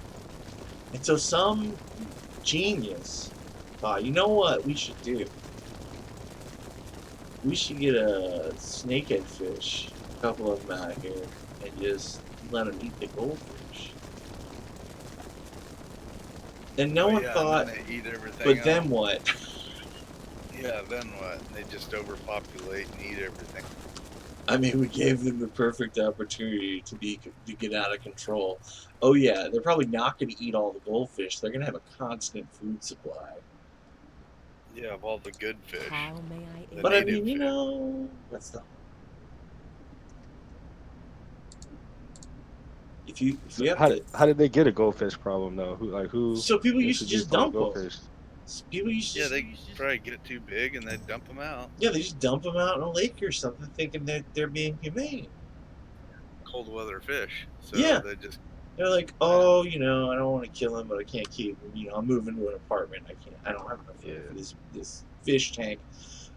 And so some genius thought, you know what we should do? We should get a snakehead fish, a couple of them out here, and just let them eat the goldfish. And no one thought, and they eat everything but up. then what? Yeah, then what? They just overpopulate and eat everything. I mean, we gave them the perfect opportunity to get out of control. Oh yeah, they're probably not going to eat all the goldfish. They're going to have a constant food supply. Yeah, of all the good fish. How may I The But I native mean, you fish. know, that's not. If you have How did they get a goldfish problem though? Who? so people used to just introduced all dump the them. goldfish? People used to Yeah, just, they probably get it too big and they dump them out. yeah, they just dump them out in a lake or something, thinking that they're being humane. Cold weather fish. So Yeah. they just They're like, oh, you know, I don't want to kill him, but I can't keep him. You know, I'm moving to an apartment. I don't have enough room for this fish tank.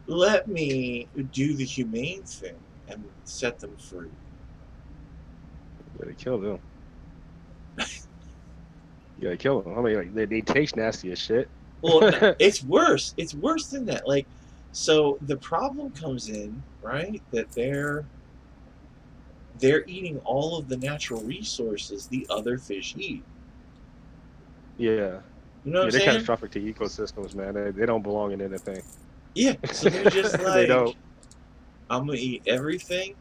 Let me do the humane thing and set them free. Yeah, they killed them. You gotta kill them. I mean, like, they taste nasty as shit. Well, no, it's worse. It's worse than that. Like, so the problem comes in, right? That they're eating all of the natural resources the other fish eat. Yeah. You know what I'm They're saying? catastrophic to ecosystems, man. They don't belong in anything. Yeah. So they're just like, They don't. I'm gonna eat everything,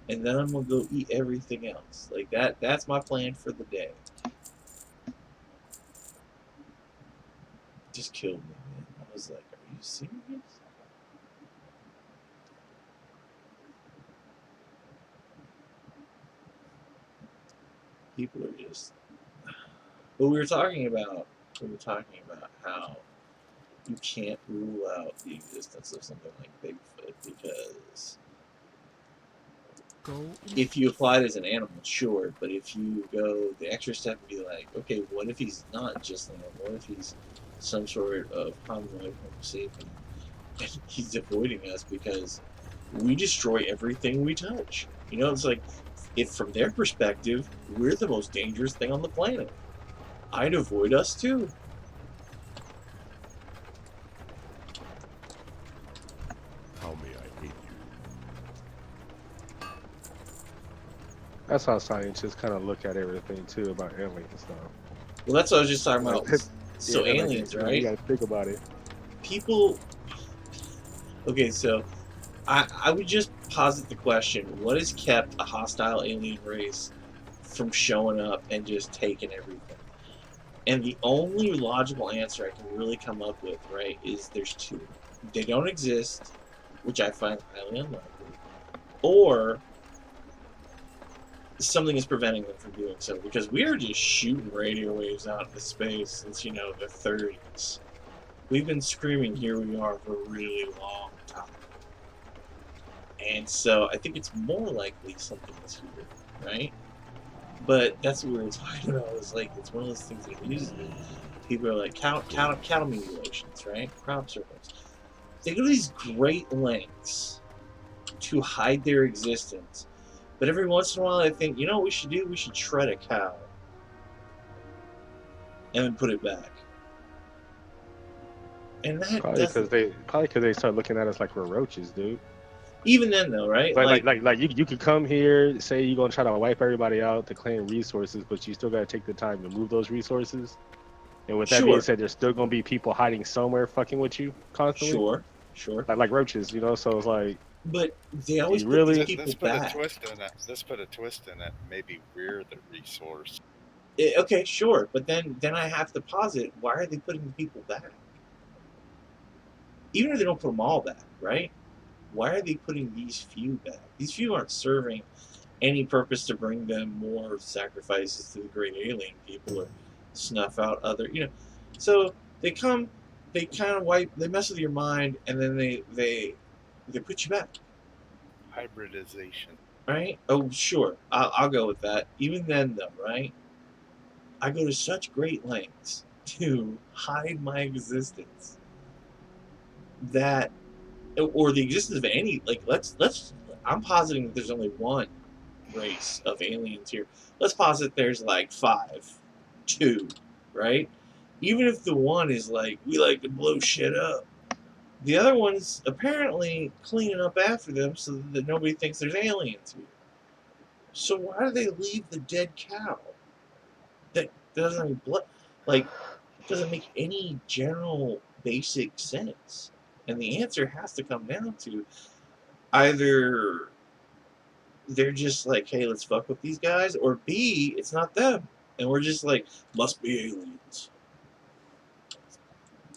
and then I'm gonna go eat everything else. Like that. That's my plan for the day. Just killed me, man. I was like, are you serious? People are just. But we were talking about how you can't rule out the existence of something like Bigfoot because go in if you apply it as an animal, sure, but if you go the extra step and be like, okay, what if he's not just an animal? What if he's some sort of hominid Homo sapien and he's avoiding us because we destroy everything we touch? You know, it's like, if from their perspective, we're the most dangerous thing on the planet. I'd avoid us too. How may I aid you? That's how scientists kind of look at everything too about aliens and stuff. Well, that's what I was just talking about. So Yeah, like, aliens, you right? gotta think about it. People. Okay, so I would just posit the question: what has kept a hostile alien race from showing up and just taking everything? And the only logical answer I can really come up with, right, is there's two. They don't exist, which I find highly unlikely, or something is preventing them from doing so, because we are just shooting radio waves out into space since, the 30s. We've been screaming, here we are, for a really long time. And so I think it's more likely something is here, right? But that's what we were talking about. It's like, it's one of those things that amuses me. People are like, cattle mutilations, right? Crop circles. They go to these great lengths to hide their existence. But every once in a while, I think, you know what we should do? We should shred a cow and then put it back. And that Probably because they start looking at us like we're roaches, dude. even then, though, right? Like you could come here, say you're gonna try to wipe everybody out to claim resources, but you still gotta take the time to move those resources. And with that Sure. being said, there's still gonna be people hiding somewhere, fucking with you constantly. Sure. Like roaches, So it's like, But they always You put really- these people Let's put back. a twist in it. Let's put a twist in it. Maybe we're the resource. Okay, sure. But then I have to posit, why are they putting the people back? Even if they don't put them all back, right? Why are they putting these few back? These few aren't serving any purpose to bring them more sacrifices to the great alien people or snuff out other, So they come, they kind of they mess with your mind, and then they put you back, Hybridization. right? Oh, sure, I'll go with that. Even then, though, right? I go to such great lengths to hide my existence that, or the existence of any, like, let's I'm positing that there's only one race of aliens here. Let's posit there's like 2, right? Even if the one is like, we like to blow shit up, the other one's apparently cleaning up after them so that nobody thinks there's aliens here. So why do they leave the dead cow? That doesn't doesn't make any general basic sense. And the answer has to come down to either they're just like, hey, let's fuck with these guys, or B, it's not them. And we're just like, must be aliens.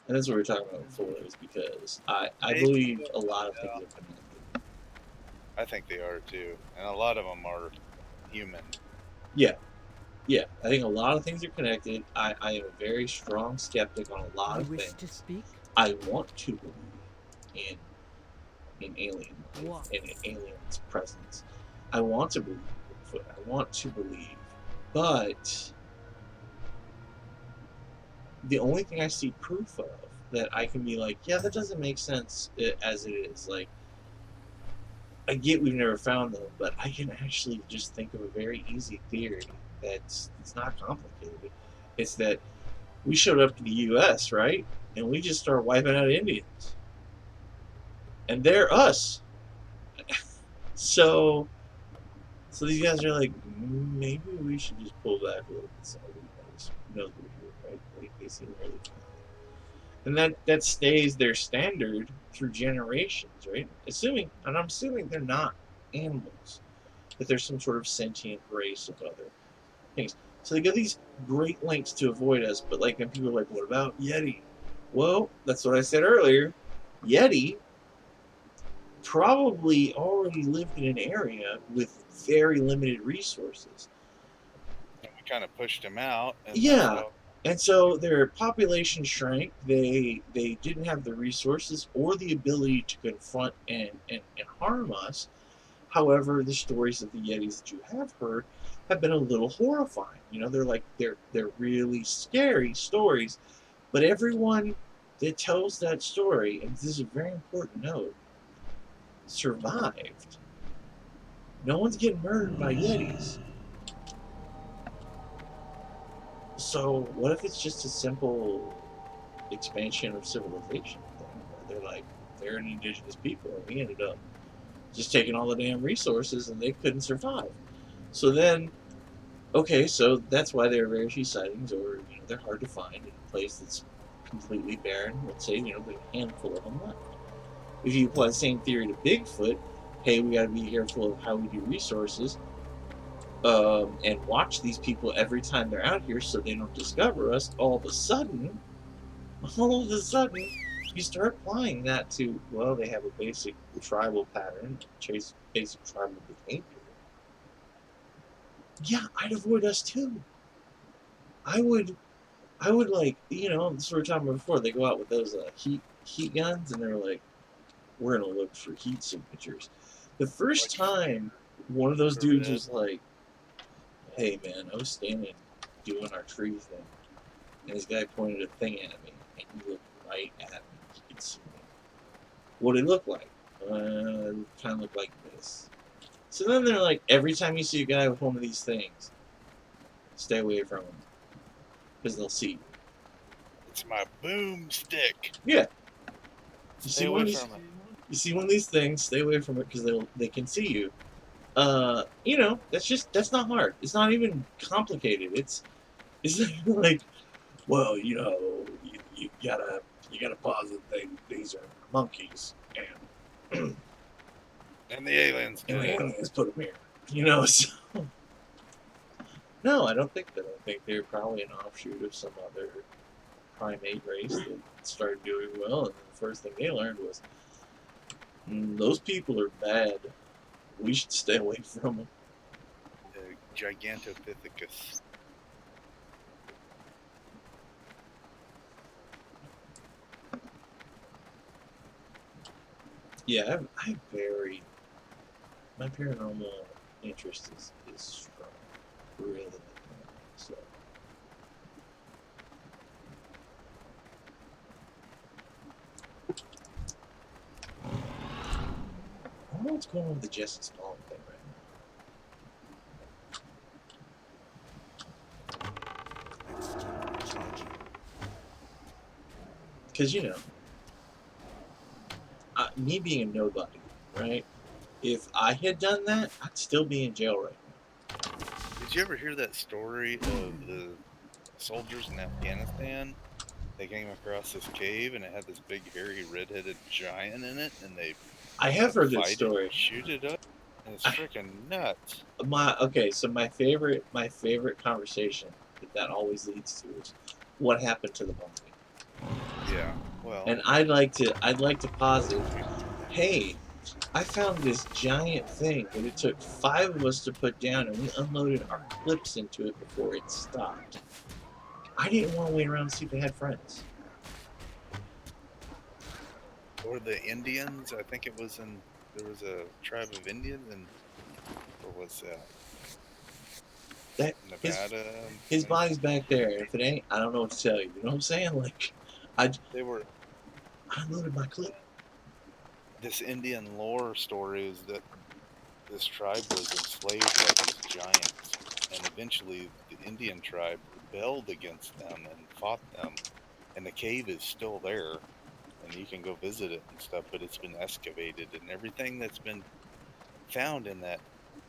And that's what we were talking about before, is because I believe a lot of things are connected. I think they are too, and a lot of them are human. Yeah, I think a lot of things are connected. I am a very strong skeptic on a lot You of wish things. to speak? I want to believe in alien life What? and in aliens' presence. I want to believe Bigfoot. I want to believe, but the only thing I see proof of that I can be like, yeah, that doesn't make sense as it is. Like, I get we've never found them, but I can actually just think of a very easy theory it's not complicated. It's that we showed up to the U.S., right? And we just started wiping out Indians. And they're us. So these guys are like, maybe we should just pull back a little bit so everybody knows we're here, right? They seem really kind. And that stays their standard through generations, right? I'm assuming they're not animals, that there's some sort of sentient race of other things. So they go these great lengths to avoid us, but like then people are like, what about Yeti? Well, that's what I said earlier. Yeti probably already lived in an area with very limited resources. And we kind of pushed them out. And Yeah. And so their population shrank. They didn't have the resources or the ability to confront and harm us. However, the stories of the Yetis that you have heard have been a little horrifying. They're really scary stories. But everyone that tells that story, and this is a very important note, survived. No one's getting murdered by Yetis. So what if it's just a simple expansion of civilization thing, where they're an indigenous people, and we ended up just taking all the damn resources and they couldn't survive. So then, okay, so that's why there are very few sightings, or they're hard to find in a place that's completely barren. Let's say there's a handful of them left. If you apply the same theory to Bigfoot, hey, we got to be careful of how we do resources, and watch these people every time they're out here so they don't discover us. All of a sudden, you start applying that to, well, they have a basic tribal pattern, basic tribal behavior. Yeah, I'd avoid us too. I would like, this is what we were talking about before. They go out with those heat guns, and they're like, we're gonna look for heat signatures. The first time one of those dudes was like, hey man, I was standing doing our tree thing, and this guy pointed a thing at me, and he looked right at me. He could see me. What did it look like? It kind of looked like this. So then they're like, every time you see a guy with one of these things, stay away from him, because they'll see you. It's my boomstick. Yeah. You Stay see away one from it. You see one of these things, stay away from it because they can see you. That's not hard. It's not even complicated. It's like, well, you gotta posit these are monkeys and And the aliens. and the aliens put them here. So no, I don't think that. I think they're probably an offshoot of some other primate race that started doing well, and the first thing they learned was, those people are bad. We should stay away from them. The Gigantopithecus. Yeah, my paranormal interest is strong, really. So. I don't know what's going on with the Jesse Smollett thing right now. Because, me being a nobody, right? If I had done that, I'd still be in jail right now. Did you ever hear that story of the soldiers in Afghanistan? They came across this cave and it had this big hairy red-headed giant in it, and they I have heard that fight it, story. shoot it up, and it's freaking nuts. So my favorite conversation that always leads to is what happened to the body. Yeah, well. And I'd like to posit, hey, I found this giant thing that it took 5 of us to put down, and we unloaded our clips into it before it stopped. I didn't want to wait around and see if they had friends. Or the Indians, I think it was there was a tribe of Indians, and or was That Nevada? his body's back there, and if it ain't, I don't know what to tell you. You know what I'm saying? Like, I unloaded my clip. This Indian lore story is that this tribe was enslaved by these giants, and eventually the Indian tribe rebelled against them and fought them, and the cave is still there, and you can go visit it and stuff, but it's been excavated, and everything that's been found in that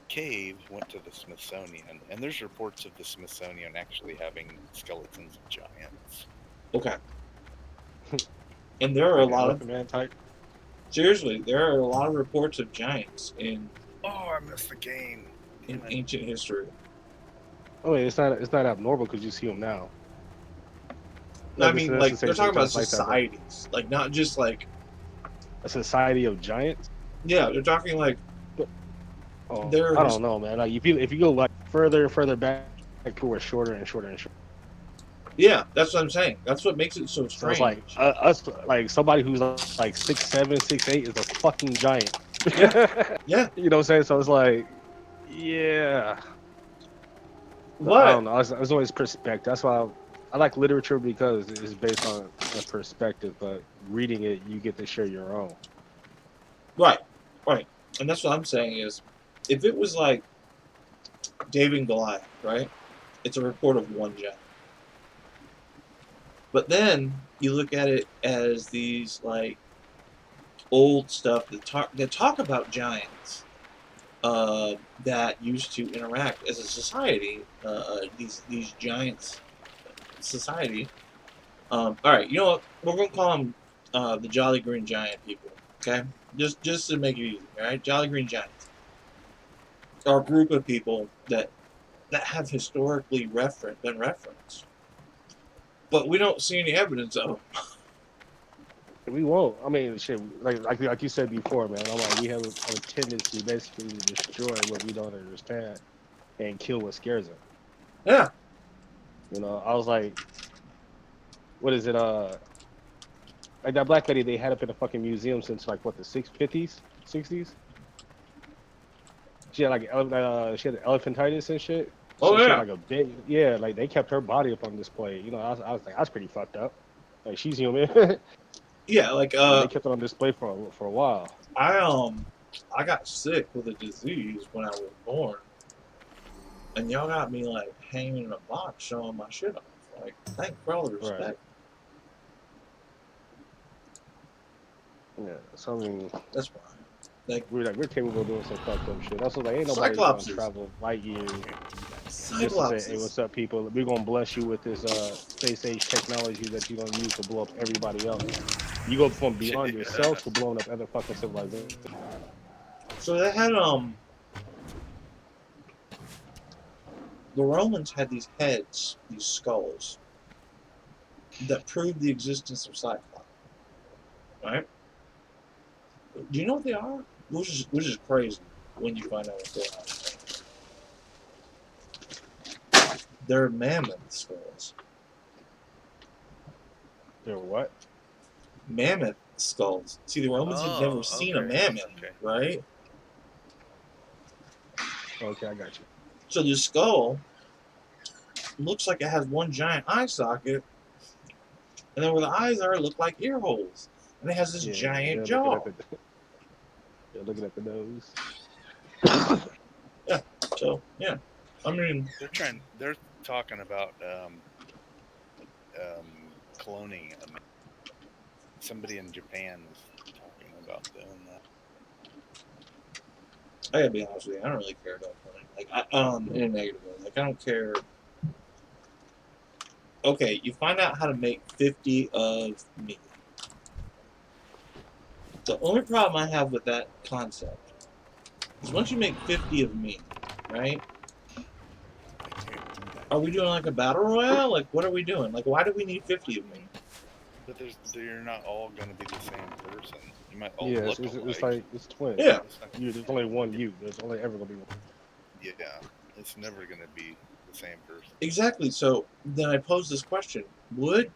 cave went to the Smithsonian, and there's reports of the Smithsonian actually having skeletons of giants. Okay. And there are a lot of seriously, there are a lot of reports of giants in I missed the game in ancient history. Oh, wait, it's not abnormal because you see them now. I mean, like, they're talking about societies, like, not just like a society of giants. Yeah, they're talking like. I don't know, man. Like, if you go like further and further back, people were shorter and shorter and shorter. Yeah, that's what I'm saying. That's what makes it so strange. So it's like us, like somebody who's like 6'7", 6'8" is a fucking giant. Yeah. You know what I'm saying? So it's like, yeah. What? I don't know. It's always perspective. That's why I like literature, because it's based on a perspective. But reading it, you get to share your own. Right. And that's what I'm saying is, if it was like David and Goliath, right? It's a report of one giant. But then you look at it as these like old stuff that talk about giants, that used to interact as a society. These giants society. All right, you know what? We're gonna call them the Jolly Green Giant people. Okay, just to make it easy. All right, Jolly Green Giants are a group of people that have historically been referenced, but we don't see any evidence of them. We won't. I mean, shit. Like you said before, man. I'm like, we have a tendency basically to destroy what we don't understand and kill what scares them. Yeah, You know, I was like, what is it? Like that black lady they had up in the fucking museum since like what the 50s, 60s. She had like she had elephantitis and shit. Oh, She yeah. had like a big, yeah, like they kept her body up on display. You know, I was like, that's pretty fucked up. Like she's human. yeah. Like But they kept it on display for a while. I got sick with a disease when I was born, and y'all got me like hanging in a box showing my shit off. Like, thank for all the respect. Right. Yeah. So I mean, That's fine. Like, we're capable of doing some fucked up shit. That's what like ain't nobody gonna Cyclopses. travel light years just to say, hey, Cyclopses. what's up, people? We're gonna bless you with this space age technology that you're gonna use to blow up everybody else. You go from beyond yourself to blowing up other fucking civilizations. So they had the Romans had these heads, these skulls, that proved the existence of Cyclops. Right? Do you know what they are? Which is crazy when you find out what they are. They're mammoth skulls. They're what? Mammoth skulls. See, the Romans had never seen a mammoth, right? Okay, I got you. So the skull looks like it has one giant eye socket, and then where the eyes are, look like ear holes, and it has this giant jaw. They're looking at the nose. Yeah. So yeah, I mean, They're talking about cloning. Somebody in Japan was talking about doing that. I gotta be honest with you, I don't really care about cloning. Like, in a negative way. Like, I don't care. Okay, you find out how to make 50 of me. The only problem I have with that concept is once you make 50 of me, right? Are we doing like a battle royale? Like, what are we doing? Like, why do we need 50 of me? But you're not all going to be the same person. You might all Yeah, look it's alike. like it's twins. Yeah. There's only one you. There's only ever gonna be one. Yeah, it's never going to be the same person. Exactly. So then I pose this question: would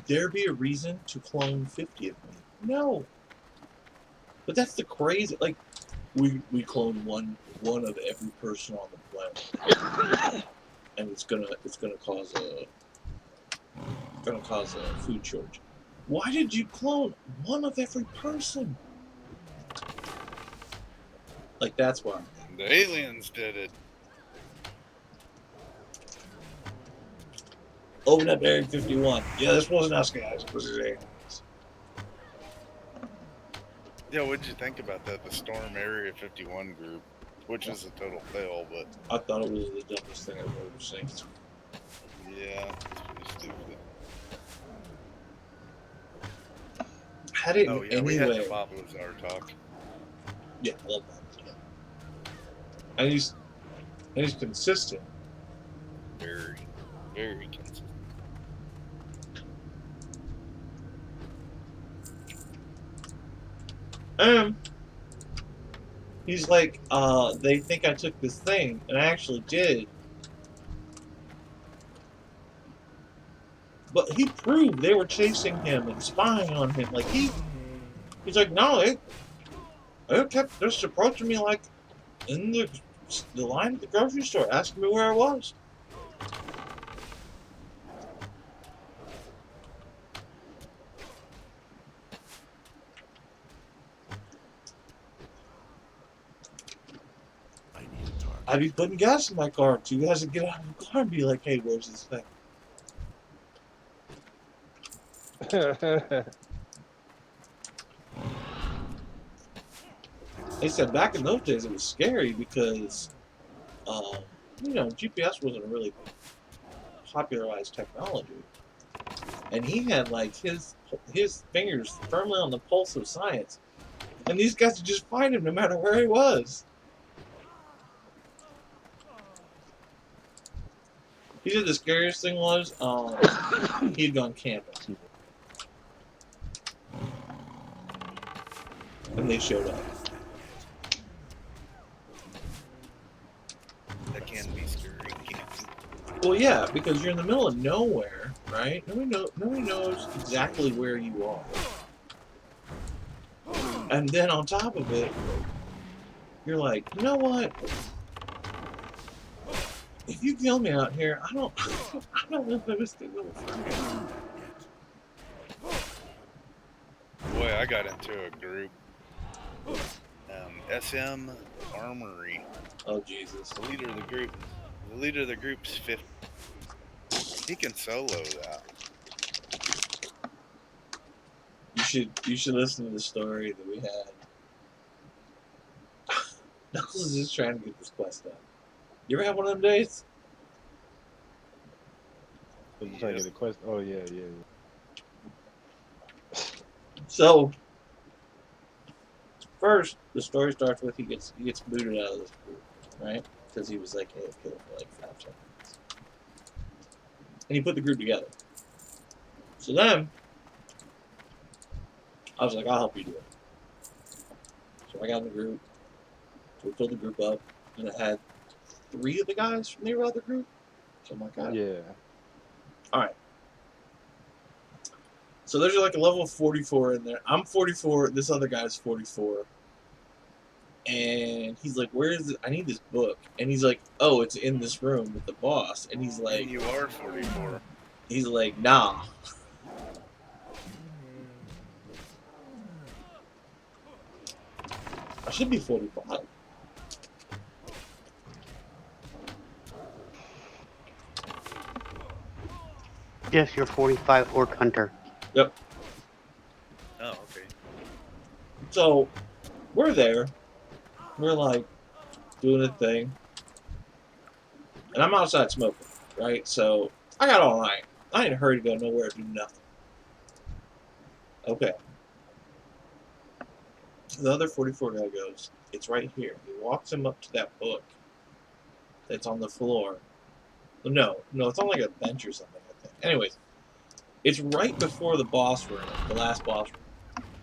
there be a reason to clone 50 of me? No. But that's the crazy. Like, we clone one of every person on the planet, and it's gonna cause a food shortage. Why did you clone one of every person? Like, that's why. The aliens did it. Open up Area 51. Yeah, this wasn't us, guys. This is aliens. Yeah, what'd you think about that? The Storm Area 51 group, which is a total fail, but I thought it was the dumbest thing I've ever seen. yeah, it's pretty stupid. Had it Oh in yeah, we any had way. the Bob Lazar talk. Yeah, I love that. Yeah. And he's consistent. Very, very consistent. He's like, they think I took this thing, and I actually did. But he proved they were chasing him and spying on him. Like, he's like, no, they kept just approaching me like in the line at the grocery store, asking me where I was. I'd be putting gas in my car. So you guys would get out of the car and be like, hey, where's this thing? They said back in those days it was scary because, GPS wasn't a really popularized technology, and he had like his fingers firmly on the pulse of science, and these guys would just find him no matter where he was. He said the scariest thing was he'd gone camping, and they showed up. That can be scary. Camping. Well, yeah, because you're in the middle of nowhere, right? Nobody knows exactly where you are. And then on top of it, you're like, you know what? If you kill me out here, I don't know if I'm still going to Boy, I got into a group. SM Armory. Oh Jesus! The leader of the group's 50. He can solo that. You should listen to the story that we had. Knuckles is just trying to get this quest done. You ever have one of them days? I'm trying to get a quest. Oh yeah. So first, the story starts with he gets booted out of this group, right? Because he was like a killer for like 5 seconds, and he put the group together. So then, I was like, I'll help you do it. So I got in the group. We filled the group up, and it had 3 of the guys from the other group. So I'm like, God. Yeah. All right. So there's like a level of 44 in there. I'm 44. This other guy's 44. And he's like, where is it? I need this book. And he's like, oh, it's in this room with the boss. And he's like, And you are 44. he's like, nah. I should be 45. Yes, you're 45 Orc Hunter. Oh, okay. So we're there. We're like doing a thing. And I'm outside smoking, right? So I got all night. I ain't in a hurry to go nowhere to do nothing. Okay. The other 44 guy goes, it's right here. He walks him up to that book that's on the floor. No, it's on like a bench or something, I think. Anyways, it's right before the boss room, the last boss room.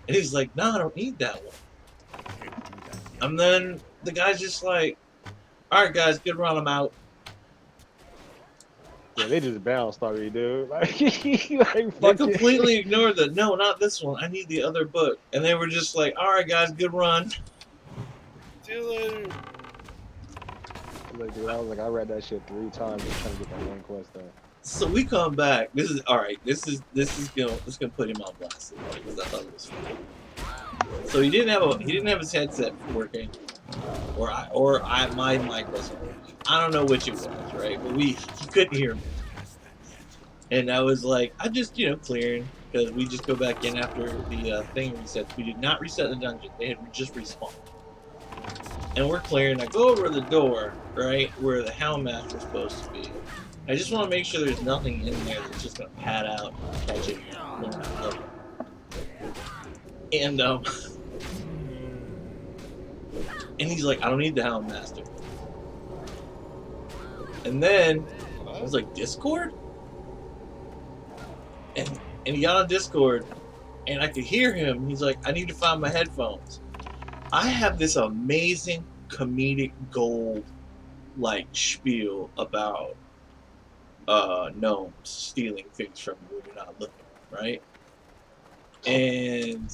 And he's like, no, I don't need that one. And then the guy's just like, alright guys, good run, I'm out. Yeah, they just bounced on me, dude. Like, They fuck completely ignored the, no, not this one, I need the other book. And they were just like, alright guys, good run. See you later. Like, dude, I was like, I read that shit 3 times just trying to get that one quest done. So we come back. This is alright. This is gonna put him on blast because I thought it was funny. So he didn't have his headset working, or my mic wasn't working. I don't know which it was, right? But he couldn't hear me, and I was like, I just clearing because we just go back in after the thing resets. We did not reset the dungeon; they had just respawned, and we're clearing. I go over to the door, right where the Houndmaster was supposed to be. I just want to make sure there's nothing in there that's just gonna pad out, catch it, and and he's like, I don't need the Houndmaster. And then I was like, Discord? And he got on Discord, and I could hear him. He's like, I need to find my headphones. I have this amazing comedic gold spiel about gnomes stealing things from you when you're not looking, right? And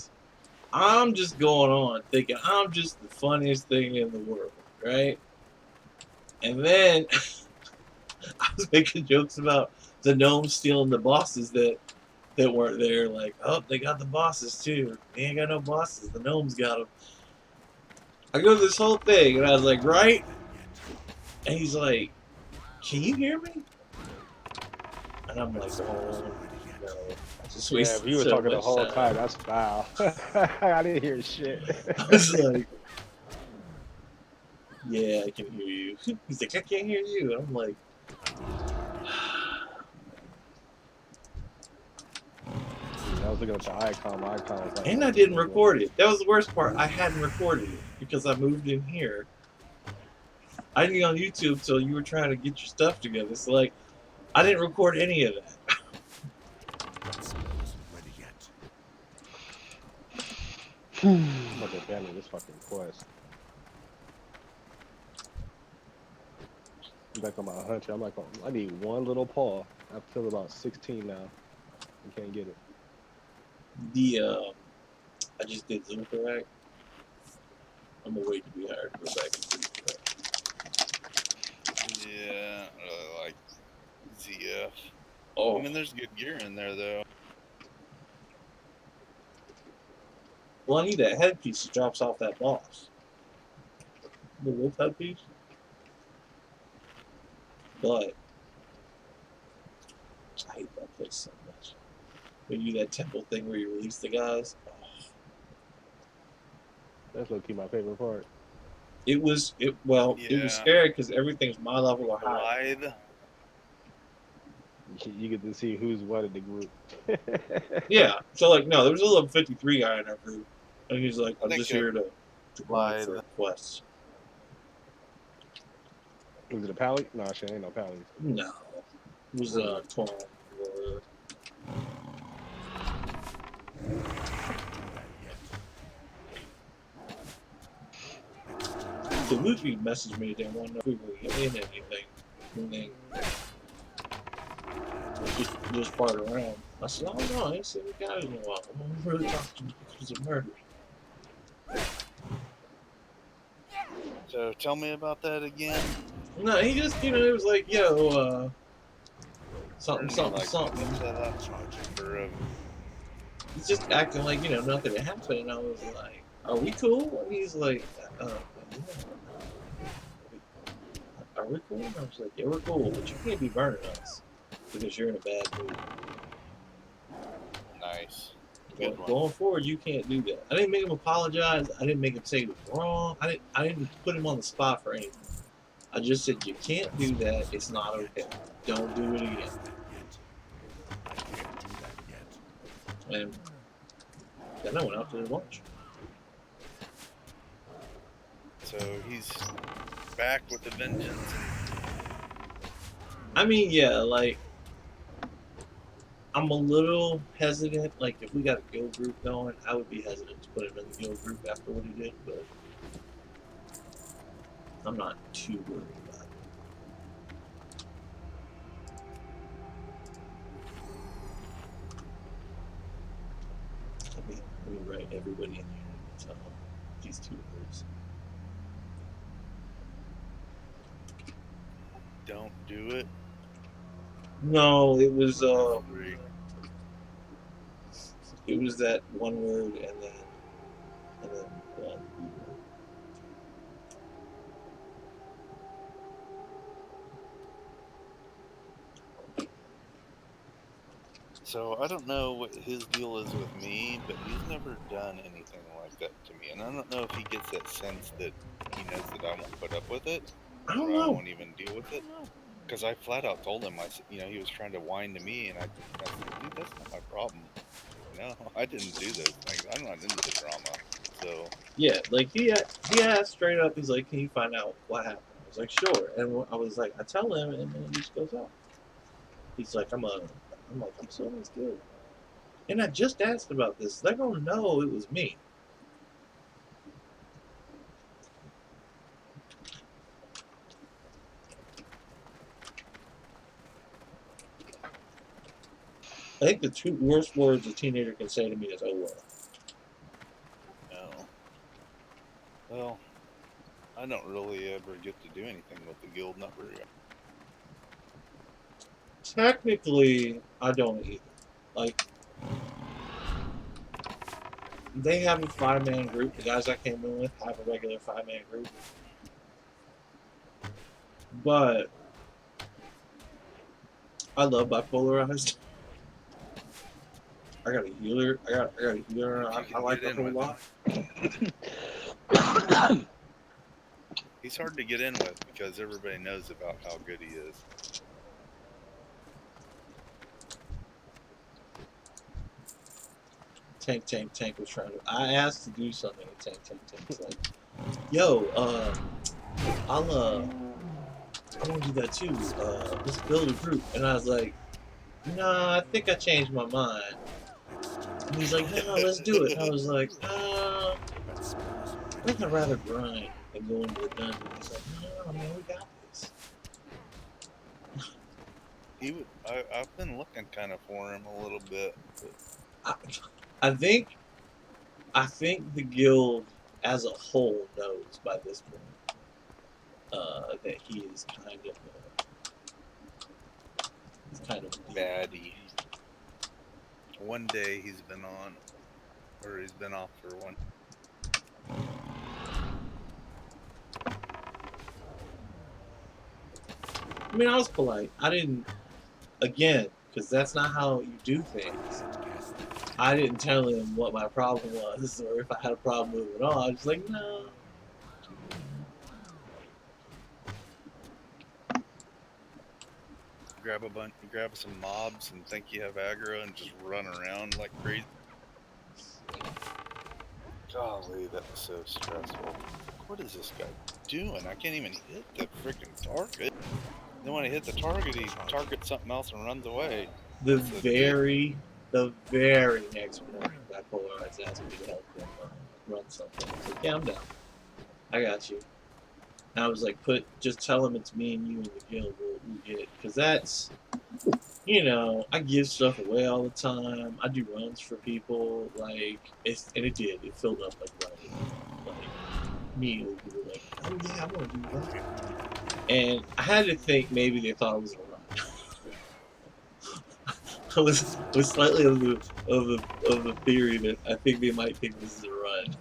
I'm just going on thinking I'm just the funniest thing in the world, right? And then I was making jokes about the gnomes stealing the bosses that weren't there. Like, oh, they got the bosses too. They ain't got no bosses. The gnomes got them. I go to this whole thing, and I was like, right? And he's like, can you hear me? And I'm like, oh, no. I just Yeah, wasted but you were so talking the much whole time. time. That's foul. I didn't hear shit. I was like, Yeah, I can hear you. He's like, I can't hear you. And I'm like, I was looking at the icon. My icon was like, and I didn't record it. That was the worst part. I hadn't recorded it because I moved in here. I didn't get on YouTube till you were trying to get your stuff together. So like, I didn't record any of that. I'm about to abandon this fucking quest. I'm back on my hunter. I'm like, oh, I need one little paw. I feel about 16 now. I can't get it. I just did Zulfarak. I'm gonna wait to be hired to go back and do that. Yeah, I really like ZF. Oh, I mean, there's good gear in there though. well, I need that headpiece that drops off that boss. The wolf headpiece. But I hate that place so much. When you do that temple thing where you release the guys. That's low key my favorite part. It was it was Yeah. scary because everything's my level or higher. Goliath. You get to see who's what in the group. Yeah. So like no, there was a level 53 guy in our group, and he's like, I'm think just here to grind Goliath. for quests. Was it a pally? No, shit, ain't no pally. No. It was Torn or the Luffy messaged me, didn't want to know if we were in anything. And then just fart around. I said, oh no, I ain't seen the guys in a while. I'm really talking because of murder. So tell me about that again. No, he just, it was like, yo, something. He's just acting like, nothing had happened. And I was like, are we cool? And he's like, yeah. Are we cool? And I was like, yeah, we're cool, but you can't be burning us because you're in a bad mood. Nice. Good one. Going forward, you can't do that. I didn't make him apologize. I didn't make him say it was wrong. I didn't put him on the spot for anything. I just said, you can't do that. It's not okay. Don't do it again. And then I went out to lunch. So he's back with a vengeance. I mean, yeah, like, I'm a little hesitant. Like, if we got a guild group going, I would be hesitant to put him in the guild group after what he did, but I'm not too worried about it. Let me write everybody in here and tell them these two words. Don't do it. No, it was Three. it was that one word and then one. So I don't know what his deal is with me, but he's never done anything like that to me, and I don't know if he gets that sense that he knows that I won't put up with it, I or don't I know. won't even deal with it. Because I flat out told him, I said, he was trying to whine to me, and I said, dude, that's not my problem. I didn't do those things. I'm not into the drama. So Yeah, like he asked straight up. He's like, "Can you find out what happened?" I was like, "Sure." And I was like, I tell him, and then he just goes off. He's like, I'm like, I'm so good. And I just asked about this. They're gonna know it was me. I think the two worst words a teenager can say to me is "oh well." no. Well, I don't really ever get to do anything with the guild, not very. Technically, I don't either. Like, they have a 5-man group. The guys I came in with have a regular 5-man group. But I love Bipolarized. I got a healer. I got a healer. I like the whole lot. He's hard to get in with because everybody knows about how good he is. Tank was trying to. I asked to do something, and Tank's like, "Yo, I want to do that too. Let's build a group." And I was like, "Nah, I think I changed my mind." And he's like, "No, let's do it." And I was like, I think I'd rather grind than go into the dungeon." He's like, "No, man, we got this." I've been looking kind of for him a little bit. I think the guild as a whole knows by this point that he is kind of Baddie. One day he's been on, or he's been off for one. I mean, I was polite. I didn't, again, because that's not how you do things. I didn't tell him what my problem was, or if I had a problem moving on. I was just like, no. Grab some mobs and think you have aggro and just run around like crazy. Golly, that was so stressful. What is this guy doing? I can't even hit the freaking target. Then when I hit the target, he targets something else and runs away. The very next morning, Bipolar Eyes asked me to help him run something. I was like, yeah, I'm down. I got you. And I was like, just tell him it's me and you in the guild. We'll get it. Because that's, you know, I give stuff away all the time. I do runs for people. Like, and it did. It filled up like running. Like, immediately people were like, oh yeah, I want to do that. And I had to think maybe they thought I was a run. I was slightly of the theory that I think they might think this is a run.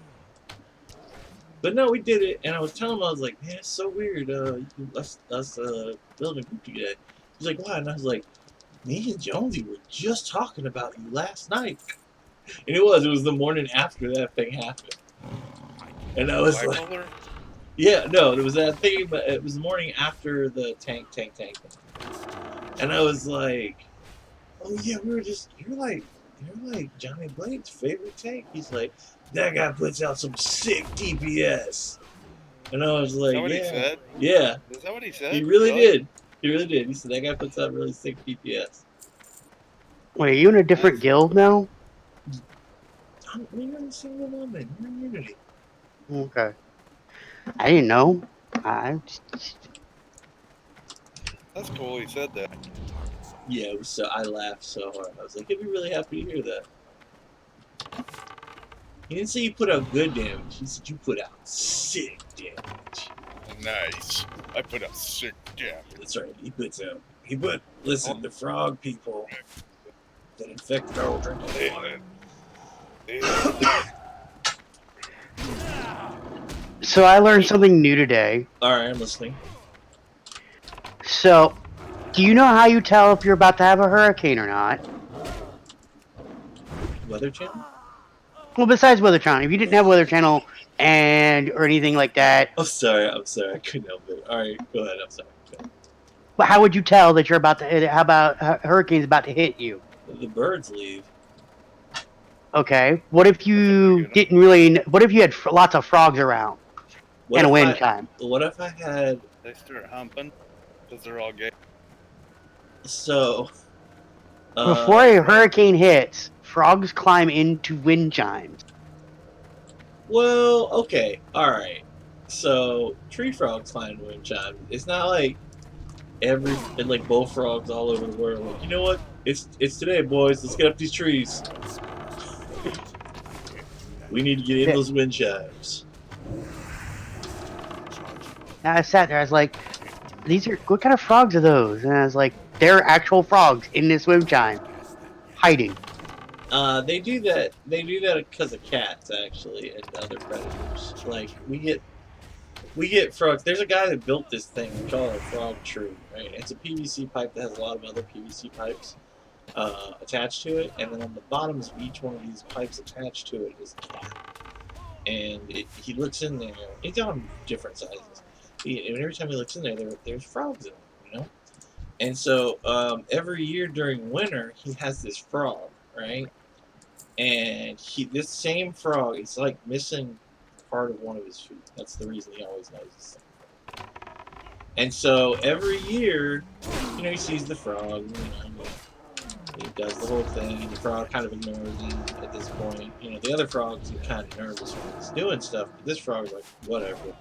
But no, we did it, and I was telling him, I was like, man, it's so weird, us building a group together. He's like, why? And I was like, me and Jonesy were just talking about you last night. And it was the morning after that thing happened. And I was like, yeah, no, it was that thing, but it was the morning after the tank thing. And I was like, oh yeah, you're like Johnny Blade's favorite tank. He's like, that guy puts out some sick DPS. And I was like, is that what yeah. he said? Yeah. Is that what he said? He really did. He really did. He said that guy puts out really sick DPS. Wait, are you in a different guild now? We're in the single woman. We're in Unity. Okay. I didn't know. That's cool. He said that. Yeah, it was so I laughed so hard. I was like, he'd be really happy to hear that. He didn't say you put out good damage. He said you put out sick damage. Nice. I put out sick damage. That's right. Listen, the frog people that infected our drinking water. So I learned something new today. Alright, I'm listening. So, do you know how you tell if you're about to have a hurricane or not? Weather Channel? Well, besides Weather Channel, if you didn't have Weather Channel or anything like that, I'm sorry. I couldn't help it. Alright, go ahead. I'm sorry. but how would you tell that you're about to? How about hurricane's about to hit you? The birds leave. Okay. What if you didn't really? What if you had lots of frogs around and a wind chime? What if I had? They start humping because they're all gay. So. Before a hurricane hits, frogs climb into wind chimes. Well, okay, alright. So, tree frogs find wind chimes. It's not like like bullfrogs all over the world. Like, you know what? It's today, boys. Let's get up these trees. We need to get in those wind chimes. And I sat there. I was like, what kind of frogs are those? And I was like, they're actual frogs in this wind chime, hiding. They do that because of cats, actually, and other predators. Like, we get frogs. There's a guy that built this thing. We call it a frog tree, right? It's a PVC pipe that has a lot of other PVC pipes attached to it, and then on the bottoms of each one of these pipes attached to it is a cat. And he looks in there. It's on different sizes. and every time he looks in there's frogs in it, you know. And so every year during winter, he has this frog, right? And this same frog, it's like missing part of one of his feet. That's the reason he always knows this. And so every year, you know, he sees the frog, you know, he does the whole thing, and the frog kind of ignores him at this point. You know, the other frogs are kind of nervous when he's doing stuff, but this frog's like, whatever.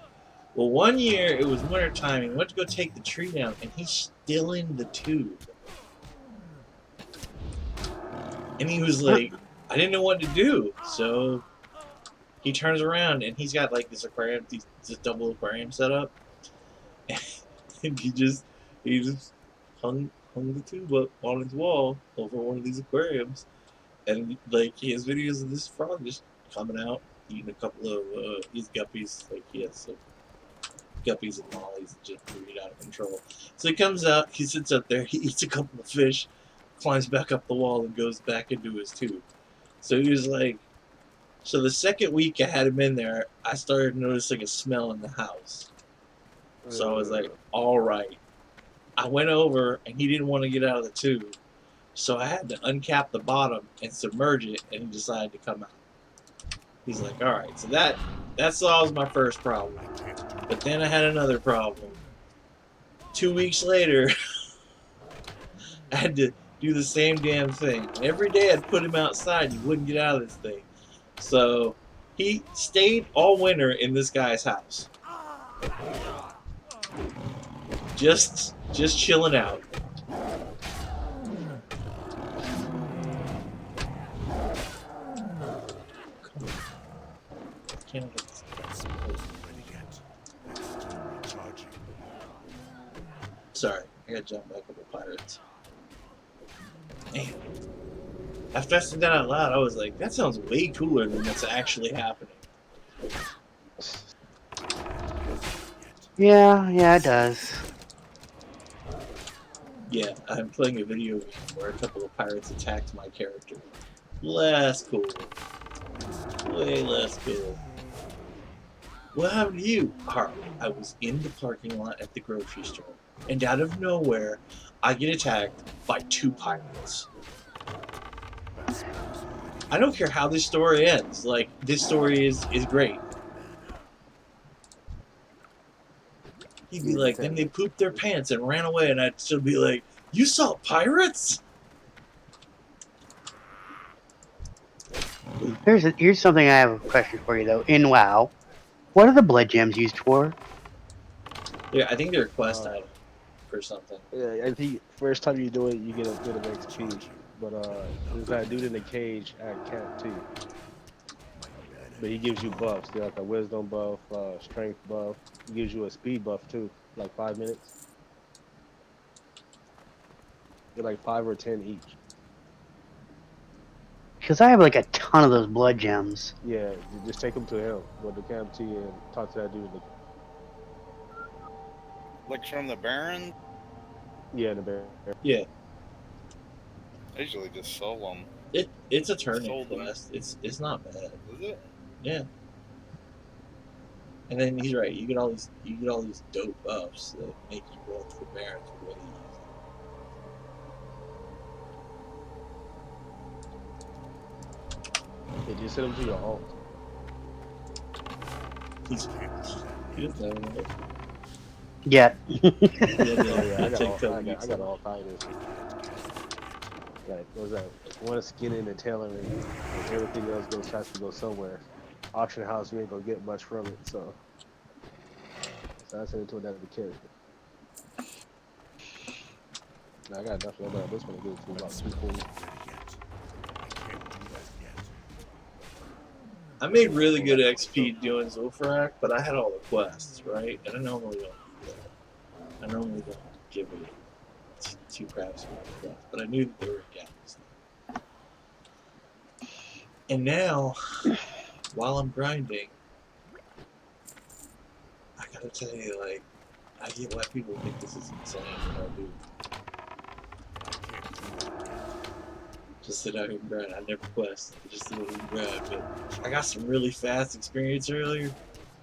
Well, one year, it was winter time, and he went to go take the tree down, and he's still in the tube. And he was like, I didn't know what to do, so he turns around, and he's got like this aquarium, this double aquarium set up, and he just hung the tube up on his wall over one of these aquariums, and like he has videos of this frog just coming out, eating a couple of these guppies. Like he has some guppies and mollies that just breed out of control. So he comes out, he sits up there, he eats a couple of fish, climbs back up the wall, and goes back into his tube. So he was like, so the second week I had him in there, I started noticing a smell in the house. So I was like, all right. I went over, and he didn't want to get out of the tube. So I had to uncap the bottom and submerge it, and he decided to come out. He's like, all right. So that solves my first problem. But then I had another problem. 2 weeks later, I had to do the same damn thing. And every day I'd put him outside, he wouldn't get out of this thing. So he stayed all winter in this guy's house. Just chilling out. Can't get this. Sorry, I gotta jump back up with pirates. Man. After I said that out loud, I was like, that sounds way cooler than what's actually happening. Yeah, it does. Yeah, I'm playing a video game where a couple of pirates attacked my character. Less cool. Way less cool. What happened to you? Alright, I was in the parking lot at the grocery store, and out of nowhere, I get attacked by 2 pirates. I don't care how this story ends. Like, this story is great. He'd be like, then they pooped their pants and ran away, and I'd still be like, you saw pirates? Here's something I have a question for you though. In WoW, what are the blood gems used for? Yeah, I think they're a quest item for something. Yeah, I think first time you do it, you get a bit of XP. But there's that dude in the cage at camp too. But he gives you buffs. They're like a wisdom buff, strength buff. He gives you a speed buff too, like 5 minutes. They're like 5 or 10 each. Because I have like a ton of those blood gems. Yeah, you just take them to him. Go to camp T and talk to that dude. Like from the Baron, Yeah, the bear. Yeah, I usually just sell them. it's a turn-in Sold them. quest. It's not bad. Is it? Yeah. And then he's right. You get all these dope buffs that make you roll to the barons really easy. Yeah, just send them to your alt. He doesn't know it. Yeah. Yeah, I got Take all, couple I weeks got off. all fighters. Like, what was that? One skin and tailoring, and everything else has to go somewhere. Auction house, you ain't gonna get much from it, so I sent it to another character. Now, I got nothing about this one to give it to about 240. I made really good XP doing Zul'Farrak, but I had all the quests, right? And I normally don't do that. I normally don't give it two craps about the quests, but I knew that they were gaps. And now, while I'm grinding, I gotta tell you, like, I get why people think this is insane what I do. Just sit out here and grind. I never quest. I just sit out here and grind. But I got some really fast experience earlier,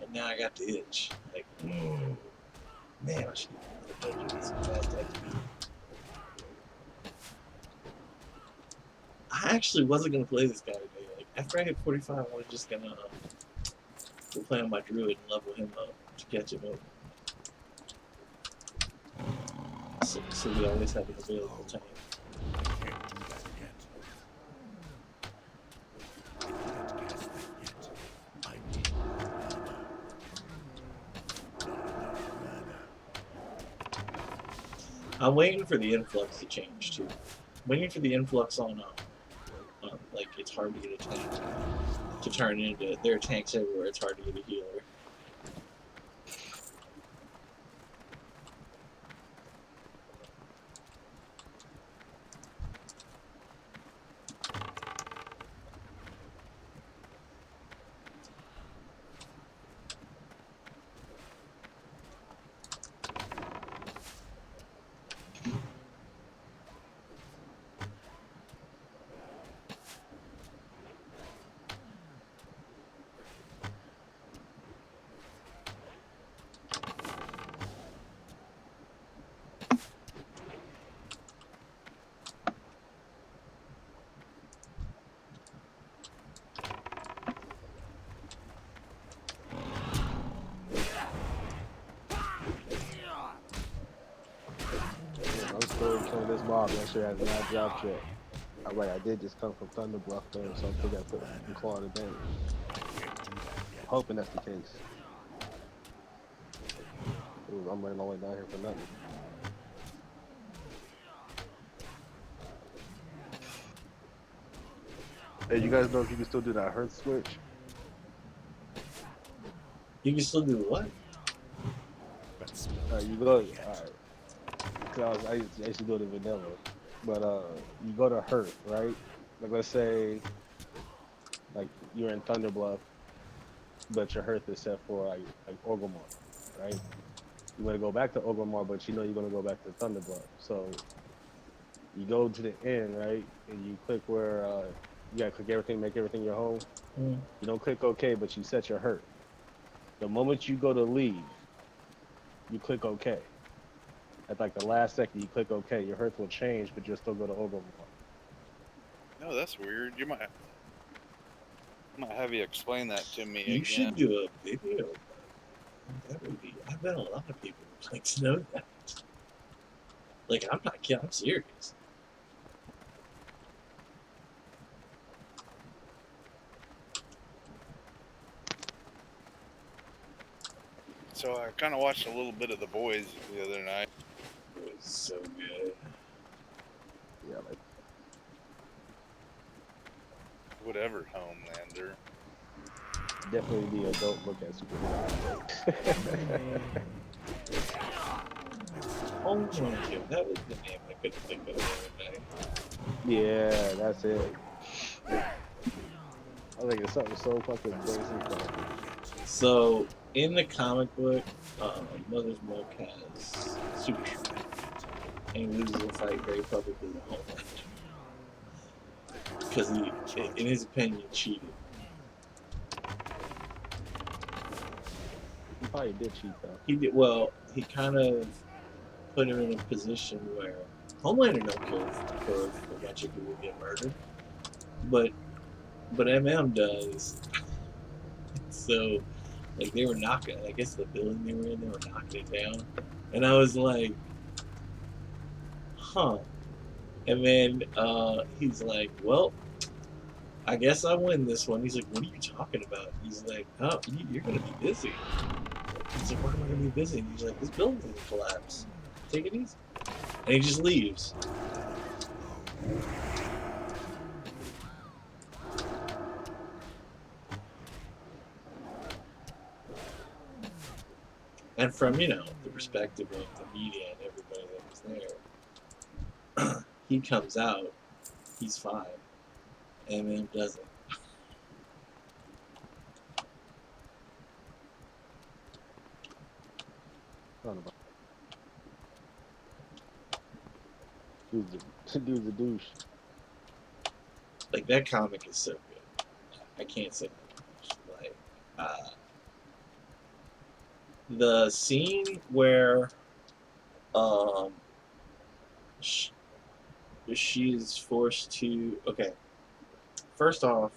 and now I got the itch. Like, Man, I should get another dungeon. Some fast XP. I actually wasn't gonna play this guy today. Like after I hit 45, I was just gonna go play on my druid and level him up to catch him up. So we always have an available tank. I'm waiting for the influx to change too. Waiting for the influx on like it's hard to get a tank to turn into. There are tanks everywhere. It's hard to get a healer. I'm still killing this mob. That shit has not dropped yet. I'm like, I did just come from Thunder Bluff though, so I think I put some claw to damage. Hoping that's the case. Ooh, I'm running all the way down here for nothing. Hey, you guys know if you can still do that Hearth switch? You can still do what? You go, alright. Cause I used to do it in vanilla. But you go to Hearth, right? Like let's say like you're in Thunder Bluff, but your Hearth is set for like Orgrimmar, right? You want to go back to Orgrimmar, but you know you're gonna go back to Thunder Bluff. So you go to the end, right? And you click where you gotta click everything, make everything your home. Mm. You don't click OK, but you set your Hearth. The moment you go to leave, you click OK. At like the last second, you click OK. Your Hearth will change, but you'll still go to Orgrimmar. No, that's weird. You might have you explain that to me You again. should do a video. That would be. I bet a lot of people would like to know that. Like I'm not kidding. I'm serious. So I kind of watched a little bit of The Boys the other night. It was so good. Yeah, like Whatever, Homelander. definitely the adult look at superheroes. Homelander. That was the name I couldn't think of the other day. Yeah, that's it. I think it's something so fucking basic. So in the comic book, Mother's Milk has super strength and he loses a fight very publicly to Homelander because he, in his opinion, cheated. He probably did cheat though. He did well. He kind of put him in a position where Homelander don't care if a bunch of people get murdered, but MM does. So like they were knocking. I guess the building they were in, they were knocking it down, and I was like, huh. And then he's like, well, I guess I win this one. He's like, what are you talking about? He's like, oh, you're gonna be busy. He's like, why am I gonna be busy? And he's like, this building's gonna collapse. Take it easy. And he just leaves. And from, the perspective of the media and everybody that was there, he comes out, he's fine. MM doesn't. I don't know. Dude's a douche. Like, that comic is so good. I can't say much. Like, the scene where she is forced to. Okay, first off,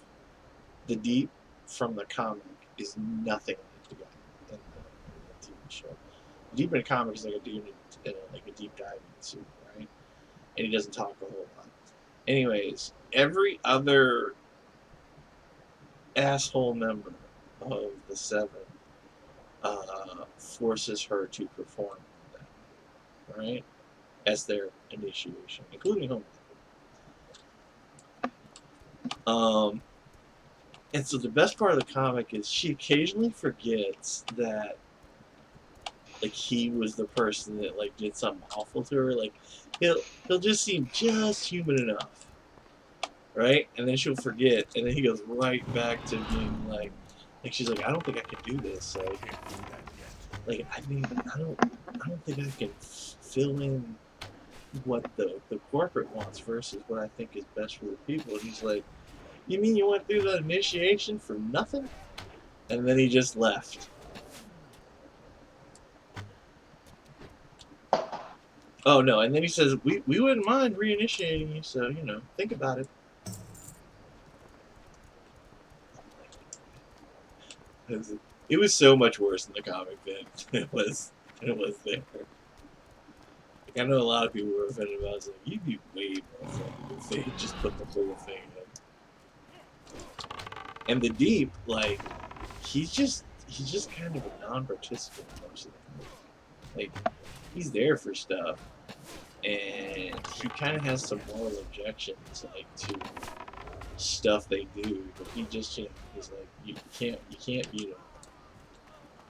the Deep from the comic is nothing like the guy in the TV show. The Deep in the comic is like a dude in like a deep diving suit, right? And he doesn't talk a whole lot. Anyways, every other asshole member of the Seven forces her to perform that, right? As their initiation, including Homelander. And so the best part of the comic is she occasionally forgets that like he was the person that like did something awful to her. Like he'll just seem just human enough, right? And then she'll forget, and then he goes right back to being like she's like, I don't think I can do this. Like I mean, I don't think I can fill in what the corporate wants versus what I think is best for the people. And he's like, you mean you went through the initiation for nothing? And then he just left. Oh no, and then he says, we wouldn't mind reinitiating you, so you know, think about it. It was so much worse in the comic than it was there. Like, I know a lot of people were offended about it. I was like, you'd be way more offended if they just put the whole thing in. And the Deep, like, he's just kind of a non-participant most of the time. Like, he's there for stuff, and he kind of has some moral objections, like, to stuff they do. But he just, you know, he's like, you can't beat him.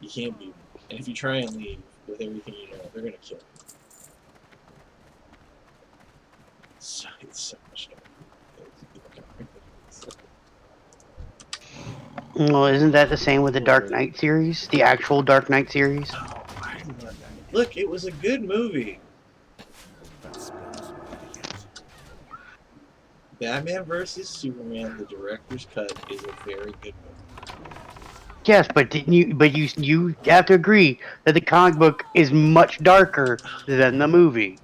You can't beat him. And if you try and leave with everything you know, they're gonna kill you. So it's so much darker. Well, isn't that the same with the Dark Knight series? The actual Dark Knight series? Oh, look, it was a good movie. Batman vs Superman, the director's cut, is a very good movie. Yes, but didn't you? But you have to agree that the comic book is much darker than the movie.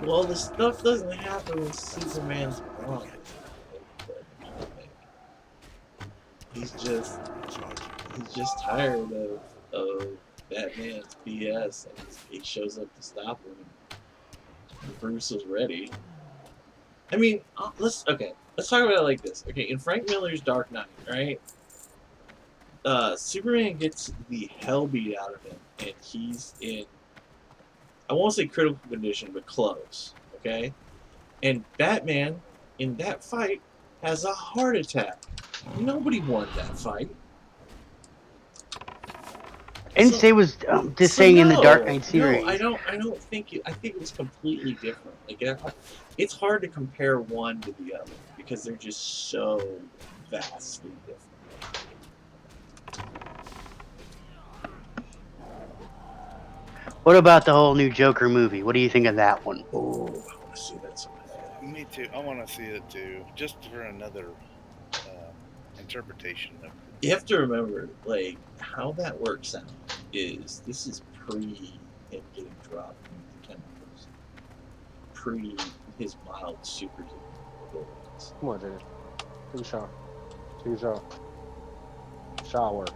Well, the stuff doesn't happen with Superman's wrong. He's just tired of Batman's BS, and he shows up to stop him. And Bruce is ready. I mean, let's talk about it like this. Okay, in Frank Miller's Dark Knight, right? Superman gets the hell beat out of him, and he's in, I won't say critical condition, but close. Okay, and Batman in that fight has a heart attack. Nobody won that fight. I didn't say it was just saying in the Dark Knight series. No, I don't think it. I think it was completely different. Like it's hard to compare one to the other because they're just so vastly different. What about the whole new Joker movie? What do you think of that one? Oh, I want to see that so bad. Me too. I want to see it too, just for another interpretation of it. You have to remember, like, how that works out is this is pre him getting dropped into chemicals, pre his mild superhuman abilities. Come on, Jaden. Take a shower. Take a shower. Shower.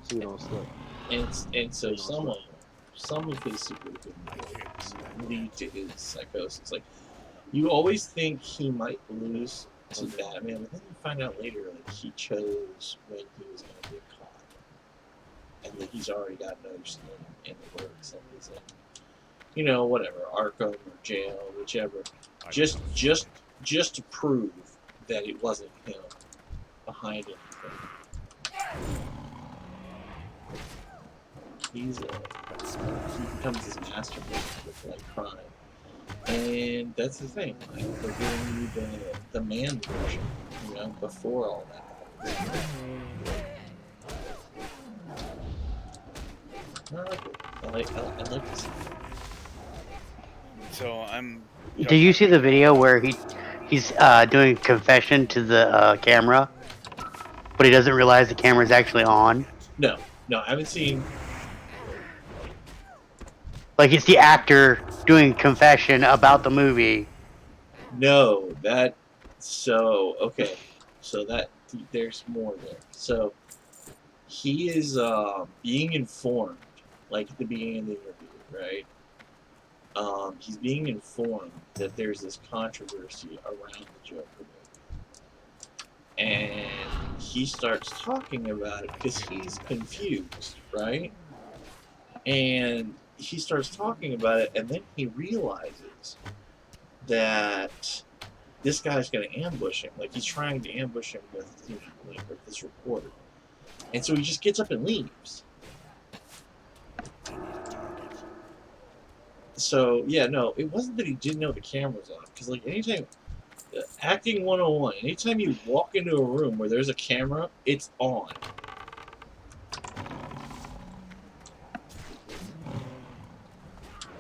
So you don't slip. And so some of his superhuman abilities lead to his psychosis. Like, you always think he might lose to Batman, but then you find out later like he chose when he was going to get caught, and that he's already got another skin in the works, and he's in, you know, whatever, Arkham or jail, whichever, just to prove that it wasn't him behind anything. He becomes this mastermind with like crime, and that's the thing. Like, they're giving you the man version, you know, before all that happens. I like it. I like this. So I'm. Did you see the video where he's doing confession to the camera, but he doesn't realize the camera's actually on? No, I haven't seen. Like it's the actor doing confession about the movie. No, that. So okay, so that there's more there. So he is being informed, like at the beginning of the interview, right? He's being informed that there's this controversy around the Joker movie, and he starts talking about it because he's confused, right? And he starts talking about it, and then he realizes that this guy's going to ambush him. Like, he's trying to ambush him with, you know, like, with this reporter. And so he just gets up and leaves. So, yeah, no, it wasn't that he didn't know the camera was on. Because, like, anytime, acting 101, anytime you walk into a room where there's a camera, it's on.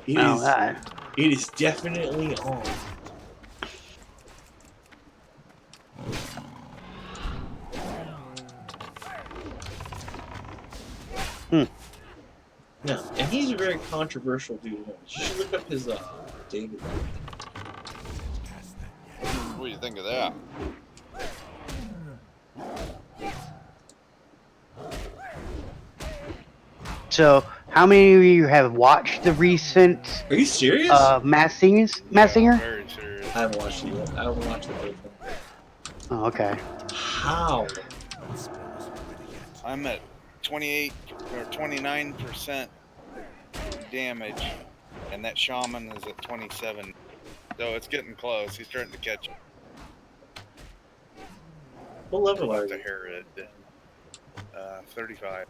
It is definitely on. No, and he's a very controversial dude. You should look up his David. What do you think of that? So, how many of you have watched the recent Are you serious? Mass Singer? Very serious. I haven't watched it yet. I haven't watched the first one. Oh, okay. How? I'm at 28 or 29% damage, and that shaman is at 27. So it's getting close. He's starting to catch it. What level are To you? Herod. 35.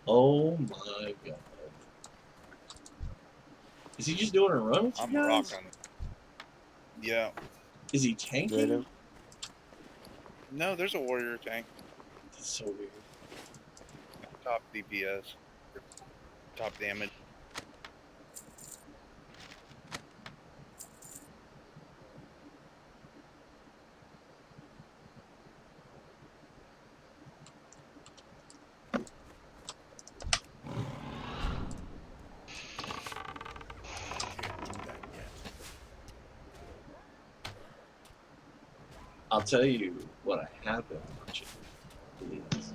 Oh my god. Is he just doing a run with I'm you guys? rocking. Yeah. Is he tanking? Raiden? No, there's a warrior tank. That's so weird. Top DPS. Top damage. I'll tell you what I have been watching. Is,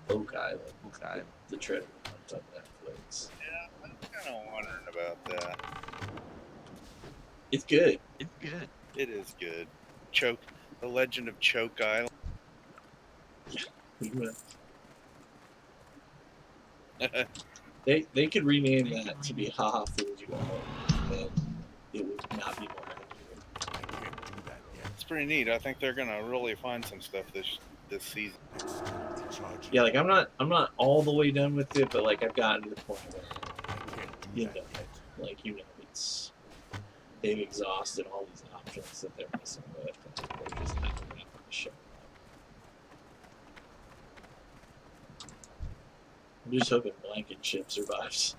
Oak Island. The Treasure Hunt on Netflix. Yeah, I'm kind of wondering about that. It's good. It is good. The Legend of Choke Island. They could rename that to be Haha Fooled You All, and it would not be more accurate. It's pretty neat. I think they're gonna really find some stuff this season. Yeah, like I'm not all the way done with it, but like I've gotten to the point where it's they've exhausted all these options that they're messing with, and they're just not enough of the show. I'm just hoping Blankenship survives.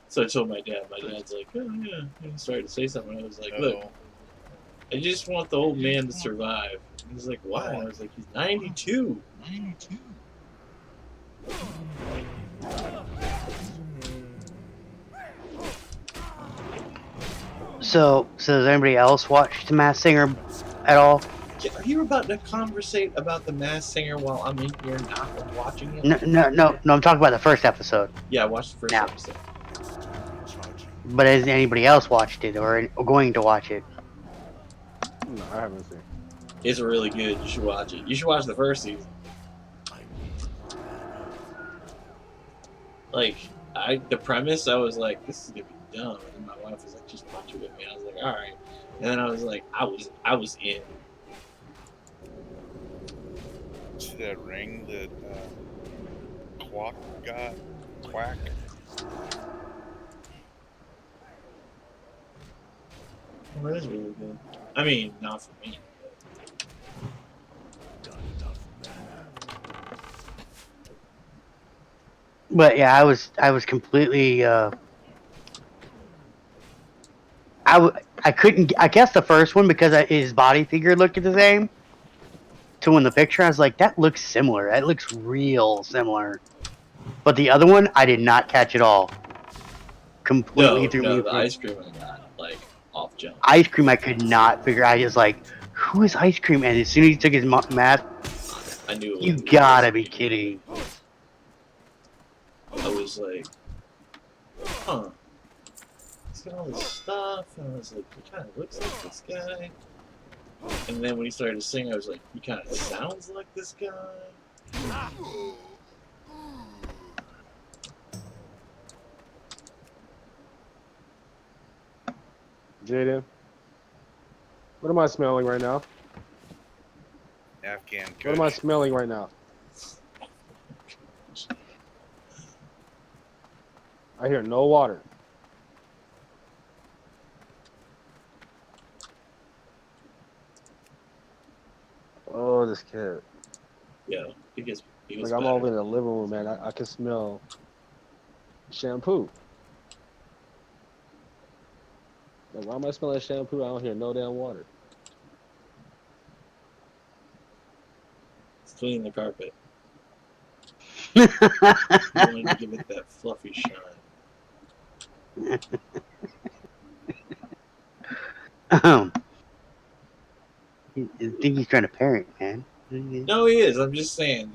So I told my dad. My dad's like, oh yeah. And he started to say something. I was like, look, I just want the old man to survive. And he's like, why? And I was like, he's 92. So does anybody else watch The Masked Singer at all? Yeah, are you about to conversate about the Masked Singer while I'm in here not watching it? No. I'm talking about the first episode. Yeah, I watched the first Now. episode. But has anybody else watched it or going to watch it? No, I haven't seen. It's really good. You should watch it. You should watch the first season. Like, the premise, I was like, this is gonna be dumb. And my wife was like, just watch it with me. I was like, all right. And then I was like, I was in. See that ring that Quack got? Quack? Well, that is really good. I mean, not for me. But yeah, I was completely I couldn't. I guess the first one because his body figure looked the same. To in the picture, I was like, that looks similar. That looks real similar. But the other one, I did not catch at all. Completely No, threw me no, the for ice cream I got like off jump. ice cream. I could not figure. I was like, who is ice cream? And as soon as he took his mask, I knew it you was gotta be kidding. I was like, huh. He's got all this stuff, and I was like, he kind of looks like this guy. And then when he started to sing, I was like, he kind of sounds like this guy. Jaden, what am I smelling right now? Afghan What am I Kush. smelling right now? I hear no water. Oh, this kid. Yeah, he gets Like I'm better. over in the living room, man. I can smell shampoo. Like, why am I smelling shampoo? I don't hear no damn water. He's cleaning the carpet. He wanted to give it that fluffy shine. I think he's trying to parent, man. No, he is. I'm just saying.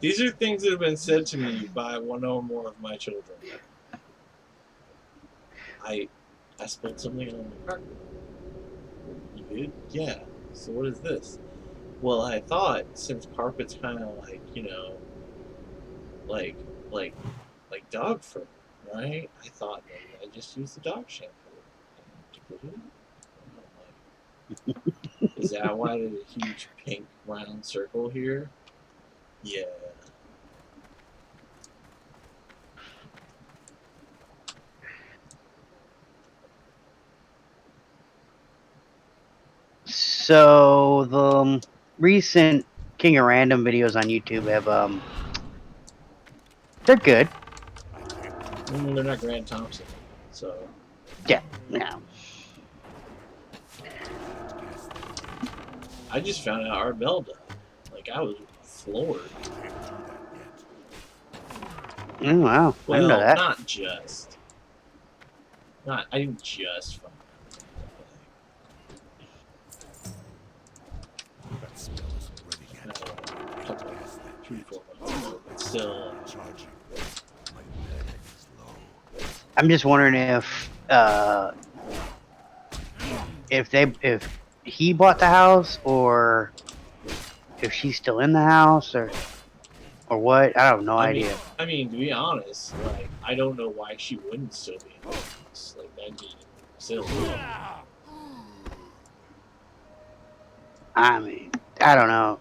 These are things that have been said to me by one or more of my children. I spilled something on the carpet. You did? Yeah. So what is this? Well, I thought since carpet's kind of like, like like dog fur, right? I thought maybe I just use the dog shampoo to put it in. And I'm like, is that why there's a huge pink round circle here? Yeah. So the recent King of Random videos on YouTube have they're good. They're not Grant Thompson, so Yeah, no. I just found out Art Bell died. Like I was floored. Oh, wow, I didn't know Well, that. not just. Not I didn't just find out. A couple, 3-4 months ago, but still. I'm just wondering if he bought the house or if she's still in the house or what. I have no idea. I mean, to be honest, like I don't know why she wouldn't still be in the house. Like that'd be silly. I mean, I don't know.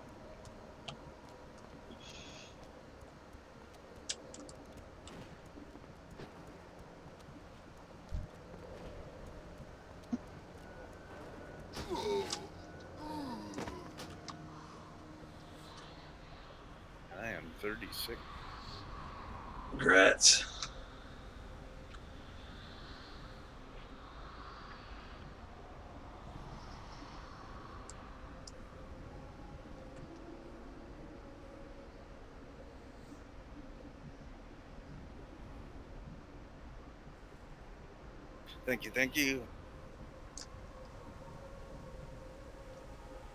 I am 36. Congrats. Thank you, thank you.